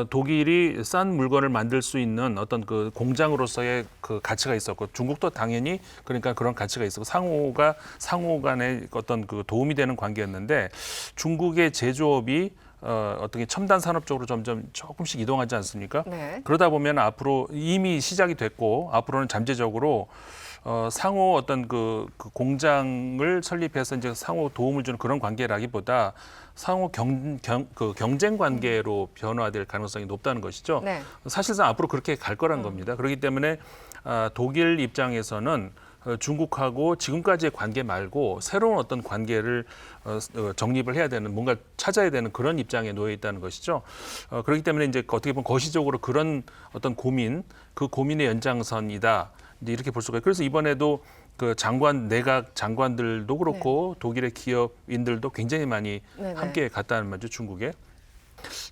독일이 싼 물건을 만들 수 있는 어떤 그 공장으로서의 그 가치가 있었고, 중국도 당연히 그러니까 그런 가치가 있었고, 상호 간의 어떤 그 도움이 되는 관계였는데, 중국의 제조업이 어떻게 첨단 산업 쪽으로 점점 조금씩 이동하지 않습니까? 네. 그러다 보면 앞으로 이미 시작이 됐고 앞으로는 잠재적으로 상호 어떤 그 공장을 설립해서 이제 상호 도움을 주는 그런 관계라기보다 상호 경쟁 관계로 변화될 가능성이 높다는 것이죠. 네. 사실상 앞으로 그렇게 갈 거란 겁니다. 그렇기 때문에 독일 입장에서는 중국하고 지금까지의 관계 말고 새로운 어떤 관계를 정립을 해야 되는, 뭔가 찾아야 되는 그런 입장에 놓여 있다는 것이죠. 그렇기 때문에 이제 어떻게 보면 거시적으로 그런 어떤 그 고민의 연장선이다, 이제 이렇게 볼 수가 있어요. 그래서 이번에도 그 내각 장관들도 그렇고 독일의 기업인들도 굉장히 많이 네네. 함께 갔다는 말이죠, 중국에.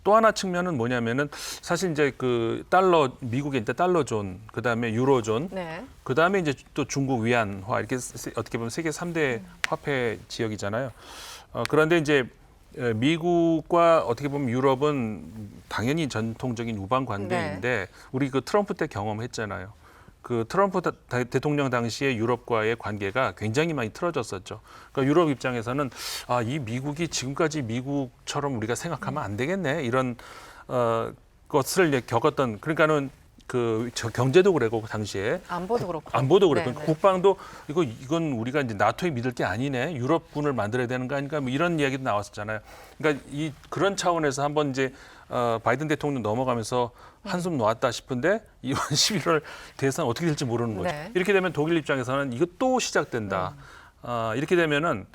또 하나 측면은 뭐냐면은 사실 이제 그 미국의 이제 달러존, 그다음에 유로존, 네. 그다음에 이제 또 중국 위안화, 이렇게 어떻게 보면 세계 3대 화폐 지역이잖아요. 그런데 이제 미국과 어떻게 보면 유럽은 당연히 전통적인 우방 관계인데, 우리 그 트럼프 때 경험했잖아요. 그 트럼프 대통령 당시에 유럽과의 관계가 굉장히 많이 틀어졌었죠. 그러니까 유럽 입장에서는 이 미국이 지금까지 미국처럼 우리가 생각하면 안 되겠네, 이런 것을 겪었던, 그러니까는 저 경제도 그랬고 그 당시에 안보도 그렇고. 안보도 그랬고 네, 네. 국방도 이건 우리가 이제 나토에 믿을 게 아니네. 유럽군을 만들어야 되는 거 아닌가 뭐 이런 이야기도 나왔었잖아요. 그러니까 그런 차원에서 한번 이제 바이든 대통령 넘어가면서 한숨 놓았다 싶은데 이번 11월 대선 어떻게 될지 모르는 거죠. 네. 이렇게 되면 독일 입장에서는 이거 또 시작된다. 이렇게 되면은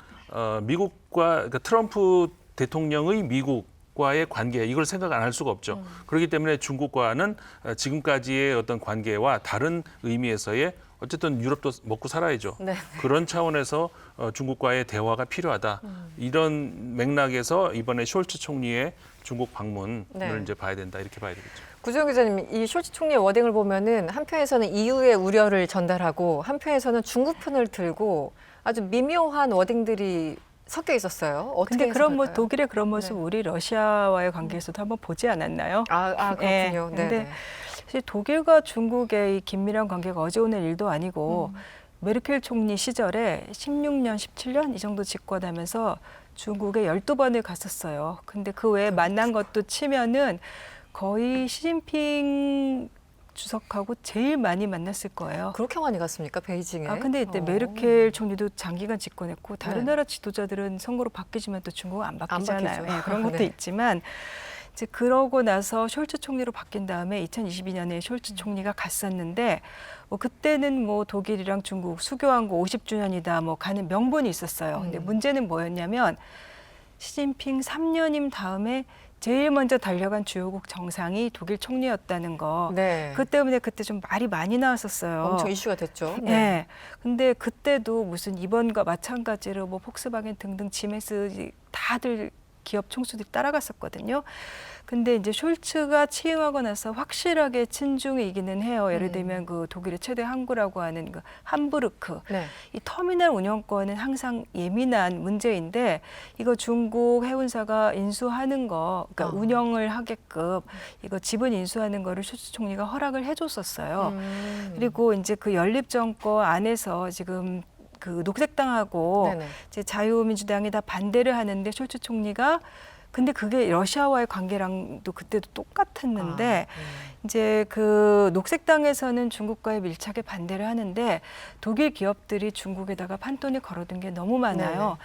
미국과 그러니까 트럼프 대통령의 미국과의 관계 이걸 생각 안 할 수가 없죠. 그렇기 때문에 중국과는 지금까지의 어떤 관계와 다른 의미에서의 어쨌든 유럽도 먹고 살아야죠. 네. 그런 차원에서 중국과의 대화가 필요하다. 이런 맥락에서 이번에 숄츠 총리의 중국 방문을 네. 이제 봐야 된다. 이렇게 봐야 되겠죠. 구주영 기자님, 이 숄츠 총리의 워딩을 보면은 한편에서는 EU의 우려를 전달하고 한편에서는 중국 편을 들고 아주 미묘한 워딩들이 섞여 있었어요. 어떻게 근데 그런 뭐 해석할까요? 독일의 그런 모습 네. 우리 러시아와의 관계에서도 한번 보지 않았나요? 그렇군요. 예, 네. 근데 네. 사실 독일과 중국의 이 긴밀한 관계가 어제 오늘 일도 아니고 메르켈 총리 시절에 16년, 17년 이 정도 집권하면서 중국에 12번을 갔었어요. 근데 그 외에 만난 것도 치면은 거의 시진핑 주석하고 제일 많이 만났을 거예요. 그렇게 많이 갔습니까? 베이징에? 근데 이때 어. 메르켈 총리도 장기간 집권했고 다른 네. 나라 지도자들은 선거로 바뀌지만 또 중국은 안 바뀌잖아요. 바뀌죠. 예, 그런 것도 네. 있지만 이제 그러고 나서 숄츠 총리로 바뀐 다음에 2022년에 숄츠 총리가 갔었는데 뭐 그때는 뭐 독일이랑 중국 수교한고 50주년이다 뭐 가는 명분이 있었어요. 근데 문제는 뭐였냐면 시진핑 3년임 다음에 제일 먼저 달려간 주요국 정상이 독일 총리였다는 거. 네. 그 때문에 그때 좀 말이 많이 나왔었어요. 엄청 이슈가 됐죠. 네. 근데 그때도 무슨 이번과 마찬가지로 뭐 폭스바겐 등등 지멘스 다들 기업 총수들이 따라갔었거든요. 근데 이제 숄츠가 취임하고 나서 확실하게 친중이기는 해요. 예를 들면 그 독일의 최대 항구라고 하는 그 함부르크. 네. 이 터미널 운영권은 항상 예민한 문제인데 이거 중국 해운사가 인수하는 거, 그러니까 운영을 하게끔 이거 지분 인수하는 거를 숄츠 총리가 허락을 해줬었어요. 그리고 이제 그 연립 정권 안에서 지금 그 녹색당하고 네네. 이제 자유민주당이 다 반대를 하는데 숄츠 총리가 근데 그게 러시아와의 관계랑도 그때도 똑같았는데 이제 그 녹색당에서는 중국과의 밀착에 반대를 하는데 독일 기업들이 중국에다가 판돈을 걸어둔 게 너무 많아요. 네네.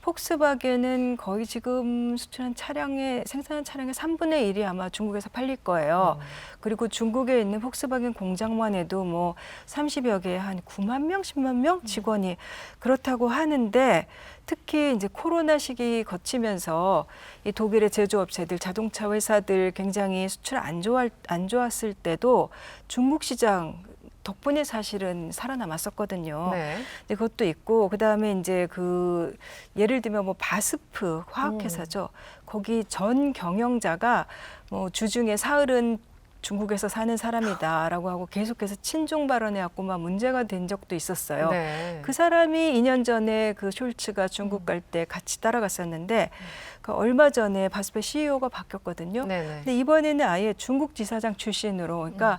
폭스바겐은 거의 지금 수출한 차량의 생산한 차량의 3분의 1이 아마 중국에서 팔릴 거예요. 그리고 중국에 있는 폭스바겐 공장만 해도 뭐 30여 개에 한 9만 명, 10만 명 직원이 그렇다고 하는데 특히 이제 코로나 시기 거치면서 이 독일의 제조업체들, 자동차 회사들 굉장히 수출 안 좋았을 때도 중국 시장 덕분에 사실은 살아남았었거든요. 네. 근데 그것도 있고 그다음에 이제 그 예를 들면 뭐 바스프 화학회사죠. 거기 전 경영자가 뭐 주중에 사흘은 중국에서 사는 사람이다라고 하고 계속해서 친중 발언해갖고 막 문제가 된 적도 있었어요. 네. 그 사람이 2년 전에 그 숄츠가 중국 갈 때 같이 따라갔었는데 그 얼마 전에 바스프 CEO가 바뀌었거든요. 네네. 근데 이번에는 아예 중국 지사장 출신으로 그러니까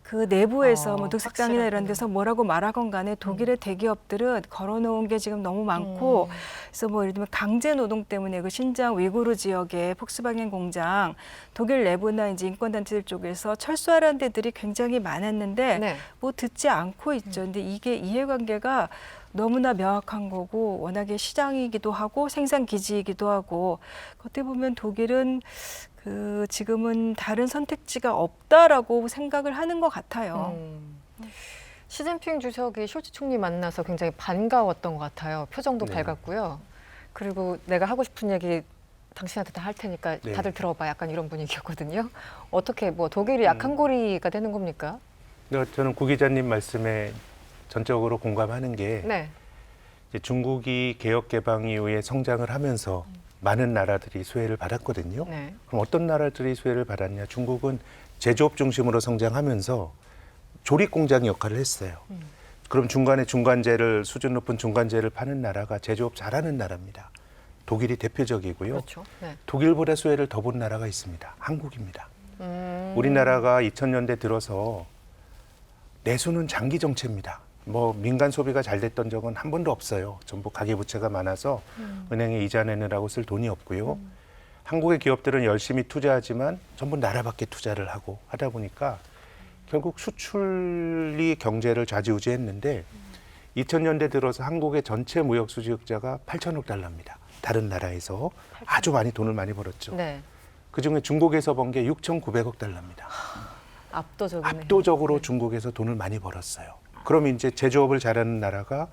그 내부에서 뭐 녹색당이나 이런 확실하군요. 데서 뭐라고 말하건 간에 독일의 대기업들은 걸어놓은 게 지금 너무 많고 그래서 뭐 예를 들면 강제 노동 때문에 그 신장 위구르 지역의 폭스바겐 공장 독일 내부나 이제 인권단체들 쪽에서 철수하라는 데들이 굉장히 많았는데 네. 뭐 듣지 않고 있죠. 근데 이게 이해관계가 너무나 명확한 거고 워낙에 시장이기도 하고 생산 기지이기도 하고 어떻게 보면 독일은 그 지금은 다른 선택지가 없다라고 생각을 하는 것 같아요. 시진핑 주석이 숄츠 총리 만나서 굉장히 반가웠던 것 같아요. 표정도 네. 밝았고요. 그리고 내가 하고 싶은 얘기 당신한테 다 할 테니까 네. 다들 들어봐. 약간 이런 분위기였거든요. 어떻게 뭐 독일이 약한 고리가 되는 겁니까? 그러니까 저는 구 기자님 말씀에 전적으로 공감하는 게 네. 이제 중국이 개혁 개방 이후에 성장을 하면서 많은 나라들이 수혜를 받았거든요. 네. 그럼 어떤 나라들이 수혜를 받았냐? 중국은 제조업 중심으로 성장하면서 조립 공장 역할을 했어요. 그럼 중간에 중간재를 수준 높은 중간재를 파는 나라가 제조업 잘하는 나라입니다. 독일이 대표적이고요. 그렇죠. 네. 독일보다 수혜를 더 본 나라가 있습니다. 한국입니다. 우리나라가 2000년대 들어서 내수는 장기 정체입니다. 뭐 민간 소비가 잘 됐던 적은 한 번도 없어요. 전부 가계부채가 많아서 은행에 이자 내느라고 쓸 돈이 없고요. 한국의 기업들은 열심히 투자하지만 전부 나라 밖에 투자를 하고 하다 보니까 결국 수출이 경제를 좌지우지했는데 2000년대 들어서 한국의 전체 무역 수지흑자가 8천억 달러입니다. 다른 나라에서 아주 많이 돈을 많이 벌었죠. 네. 그중에 중국에서 번 게 6,900억 달러입니다. 압도적이네. 압도적으로 중국에서 돈을 많이 벌었어요. 그럼 이제 제조업을 잘하는 나라가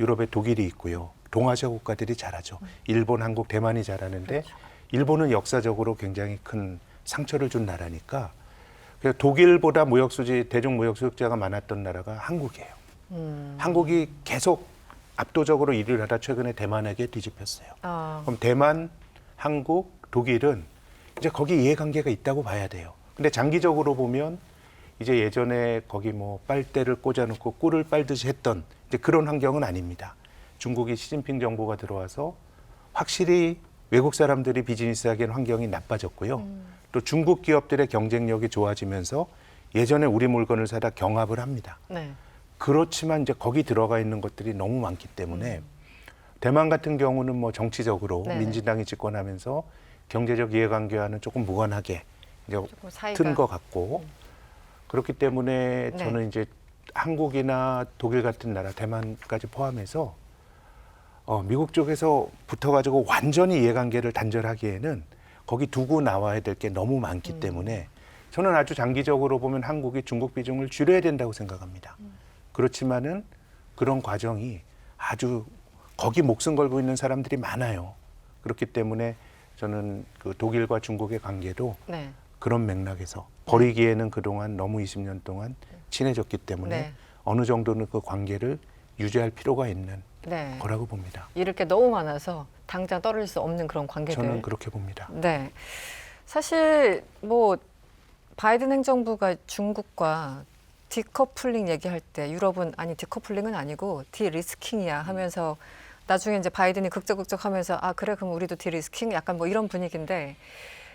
유럽에 독일이 있고요. 동아시아 국가들이 잘하죠. 일본, 한국, 대만이 잘하는데 일본은 역사적으로 굉장히 큰 상처를 준 나라니까 그래서 독일보다 무역수지 대중 무역수지흑자가 많았던 나라가 한국이에요. 한국이 계속 압도적으로 1위를 하다 최근에 대만에게 뒤집혔어요. 아, 그럼 대만, 한국, 독일은 이제 거기 이해관계가 있다고 봐야 돼요. 근데 장기적으로 보면 이제 예전에 거기 뭐 빨대를 꽂아놓고 꿀을 빨듯이 했던 이제 그런 환경은 아닙니다. 중국이 시진핑 정부가 들어와서 확실히 외국 사람들이 비즈니스 하기엔 환경이 나빠졌고요. 또 중국 기업들의 경쟁력이 좋아지면서 예전에 우리 물건을 사다 경합을 합니다. 네. 그렇지만 이제 거기 들어가 있는 것들이 너무 많기 때문에 대만 같은 경우는 뭐 정치적으로 네네. 민진당이 집권하면서 경제적 이해관계와는 조금 무관하게 이제 조금 사이가. 튼 것 같고 그렇기 때문에 네. 저는 이제 한국이나 독일 같은 나라, 대만까지 포함해서 미국 쪽에서 붙어가지고 완전히 이해관계를 단절하기에는 거기 두고 나와야 될 게 너무 많기 때문에 저는 아주 장기적으로 보면 한국이 중국 비중을 줄여야 된다고 생각합니다. 그렇지만은 그런 과정이 아주 거기 목숨 걸고 있는 사람들이 많아요. 그렇기 때문에 저는 그 독일과 중국의 관계도 네. 그런 맥락에서 버리기에는 그동안 너무 20년 동안 친해졌기 때문에 네. 어느 정도는 그 관계를 유지할 필요가 있는 네. 거라고 봅니다. 잃을 게 너무 많아서 당장 떨어질 수 없는 그런 관계들. 저는 그렇게 봅니다. 네. 사실 뭐 바이든 행정부가 중국과 디커플링 얘기할 때 유럽은 아니 디커플링은 아니고 디리스킹이야 하면서 나중에 이제 바이든이 극적극적 하면서 아 그래 그럼 우리도 디리스킹 약간 뭐 이런 분위기인데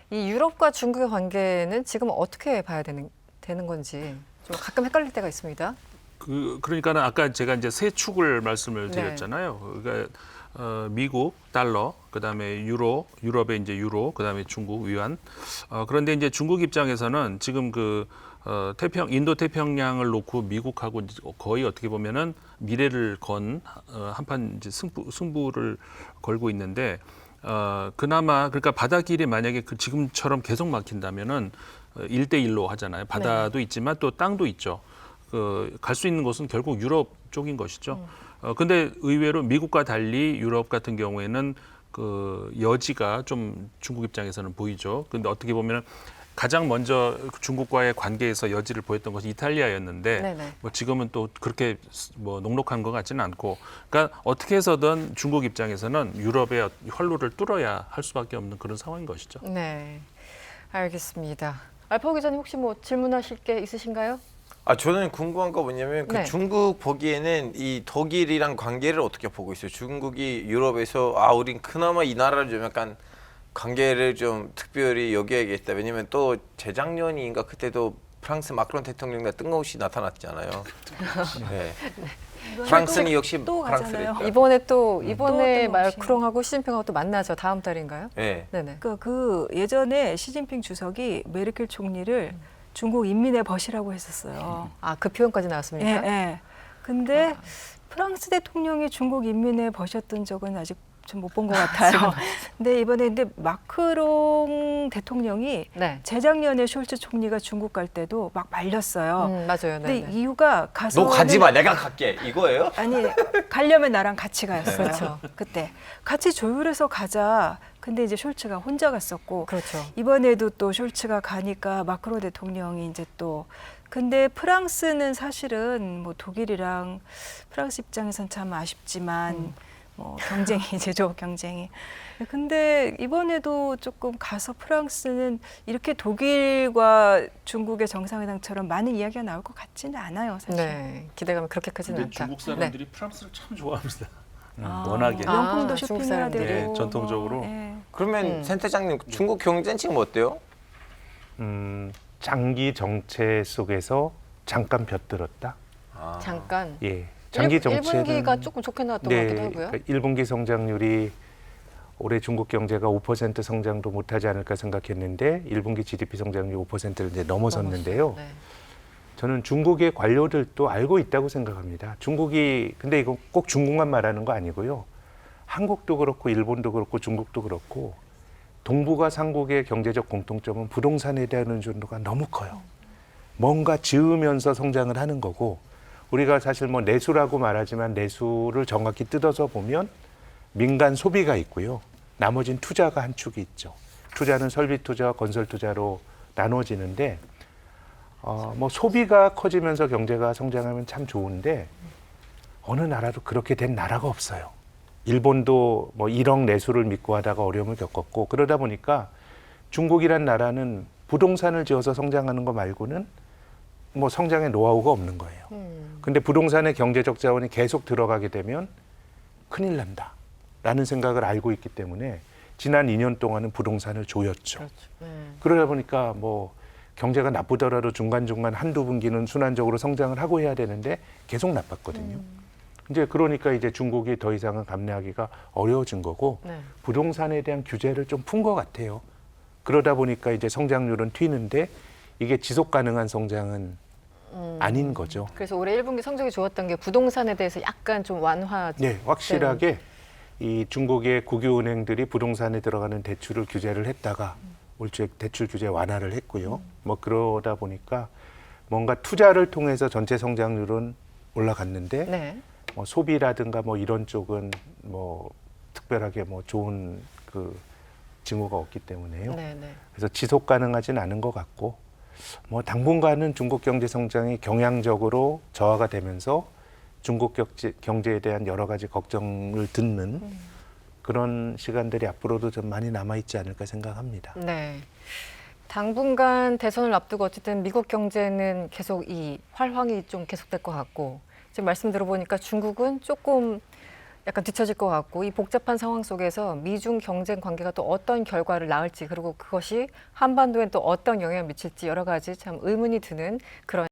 이 유럽과 중국의 관계는 지금 어떻게 봐야 되는 건지 좀 가끔 헷갈릴 때가 있습니다. 그러니까는 아까 제가 이제 세 축을 말씀을 네. 드렸잖아요. 그러니까 미국 달러, 그다음에 유럽의 이제 유로, 그다음에 중국 위안. 그런데 이제 중국 입장에서는 지금 인도 태평양을 놓고 미국하고 이제 거의 어떻게 보면은 미래를 건 한판 이제 승부를 걸고 있는데 그나마 그러니까 바닷길이 만약에 지금처럼 계속 막힌다면은 1대1로 하잖아요. 바다도 있지만 또 땅도 있죠. 갈 수 있는 곳은 결국 유럽 쪽인 것이죠. 근데 의외로 미국과 달리 유럽 같은 경우에는 그 여지가 좀 중국 입장에서는 보이죠. 근데 어떻게 보면 가장 먼저 중국과의 관계에서 여지를 보였던 것이 이탈리아였는데 네네. 뭐 지금은 또 그렇게 뭐 녹록한 것 같지는 않고 그러니까 어떻게 해서든 중국 입장에서는 유럽의 활로를 뚫어야 할 수밖에 없는 그런 상황인 것이죠. 네. 알겠습니다. 알파고 기자님 혹시 뭐 질문하실 게 있으신가요? 저는 궁금한 거 뭐냐면 네. 중국 보기에는 이 독일이랑 관계를 어떻게 보고 있어요? 중국이 유럽에서 우린 그나마 이 나라를 좀 약간 관계를 좀 특별히 여겨야겠다. 왜냐면 또 재작년인가 그때도 프랑스 마크롱 대통령이 뜬금없이 나타났잖아요. 네. 프랑스는 역시 또 가잖아요. 프랑스니까. 이번에 또 이번에 뜬금없이. 마크롱하고 시진핑하고 또 만나죠. 다음 달인가요? 네. 네네. 그 예전에 시진핑 주석이 메르켈 총리를 중국 인민의 벗이라고 했었어요. 아, 그 표현까지 예, 나왔습니까? 예. 근데 프랑스 대통령이 중국 인민의 벗이었던 적은 아직 좀 못 본 것 같아요. 근데 이번에 마크롱 대통령이 네. 재작년에 숄츠 총리가 중국 갈 때도 막 말렸어요. 맞아요. 근데 네. 이유가 가서 너 가지 마, 내가 갈게. 이거예요? 아니 가려면 나랑 같이 갔어요. 그렇죠. 그때 같이 조율해서 가자. 근데 이제 숄츠가 혼자 갔었고 그렇죠. 이번에도 또 숄츠가 가니까 마크로 대통령이 이제 또 근데 프랑스는 사실은 뭐 독일이랑 프랑스 입장에선 참 아쉽지만 뭐 경쟁이 제조업 경쟁이 근데 이번에도 조금 가서 프랑스는 이렇게 독일과 중국의 정상회담처럼 많은 이야기가 나올 것 같지는 않아요, 사실. 네. 기대감이 그렇게 크지는 근데 않다. 중국 사람들이 프랑스를 참 좋아합니다. 아, 워낙에. 명품도 중국 쇼핑해야 사람들. 되고 네, 전통적으로. 뭐, 예. 그러면 센터장님 중국 경제는 지금 어때요? 장기 정체 속에서 잠깐 벼들었다. 잠깐. 예, 장기 정체는 1분기가 조금 좋게 나왔던 것 같기도 하고요. 그러니까 1분기 성장률이 올해 중국 경제가 5% 성장도 못하지 않을까 생각했는데 1분기 GDP 성장률 5%를 이제 넘어섰는데요. 네. 저는 중국의 관료들도 알고 있다고 생각합니다. 중국이 근데 이거 꼭 중국만 말하는 거 아니고요. 한국도 그렇고 일본도 그렇고 중국도 그렇고 동북아 삼국의 경제적 공통점은 부동산에 대한 의존도가 너무 커요. 뭔가 지으면서 성장을 하는 거고 우리가 사실 뭐 내수라고 말하지만 내수를 정확히 뜯어서 보면 민간 소비가 있고요. 나머지는 투자가 한 축이 있죠. 투자는 설비 투자와 건설 투자로 나눠지는데 뭐 소비가 커지면서 경제가 성장하면 참 좋은데 어느 나라도 그렇게 된 나라가 없어요. 일본도 뭐 1억 내수를 믿고 하다가 어려움을 겪었고 그러다 보니까 중국이란 나라는 부동산을 지어서 성장하는 거 말고는 뭐 성장의 노하우가 없는 거예요. 근데 부동산의 경제적 자원이 계속 들어가게 되면 큰일 난다라는 생각을 알고 있기 때문에 지난 2년 동안은 부동산을 조였죠. 그렇죠. 그러다 보니까 뭐 경제가 나쁘더라도 중간중간 한두 분기는 순환적으로 성장을 하고 해야 되는데 계속 나빴거든요. 이제 그러니까 이제 중국이 더 이상은 감내하기가 어려워진 거고 네. 부동산에 대한 규제를 좀 푼 것 같아요. 그러다 보니까 이제 성장률은 튀는데 이게 지속 가능한 성장은 아닌 거죠. 그래서 올해 1분기 성적이 좋았던 게 부동산에 대해서 약간 좀 완화. 네, 확실하게 이 중국의 국유은행들이 부동산에 들어가는 대출을 규제를 했다가 올 초에 대출 규제 완화를 했고요. 뭐 그러다 보니까 뭔가 투자를 통해서 전체 성장률은 올라갔는데 네. 뭐 소비라든가 뭐 이런 쪽은 뭐 특별하게 뭐 좋은 그 징후가 없기 때문에요. 네, 네. 그래서 지속 가능하진 않은 것 같고 뭐 당분간은 중국 경제 성장이 경향적으로 저하가 되면서 중국 경제에 대한 여러 가지 걱정을 듣는 그런 시간들이 앞으로도 좀 많이 남아 있지 않을까 생각합니다. 네. 당분간 대선을 앞두고 어쨌든 미국 경제는 계속 이 활황이 좀 계속될 것 같고 지금 말씀 들어보니까 중국은 조금 약간 뒤처질 것 같고 이 복잡한 상황 속에서 미중 경쟁 관계가 또 어떤 결과를 낳을지 그리고 그것이 한반도에 또 어떤 영향을 미칠지 여러 가지 참 의문이 드는 그런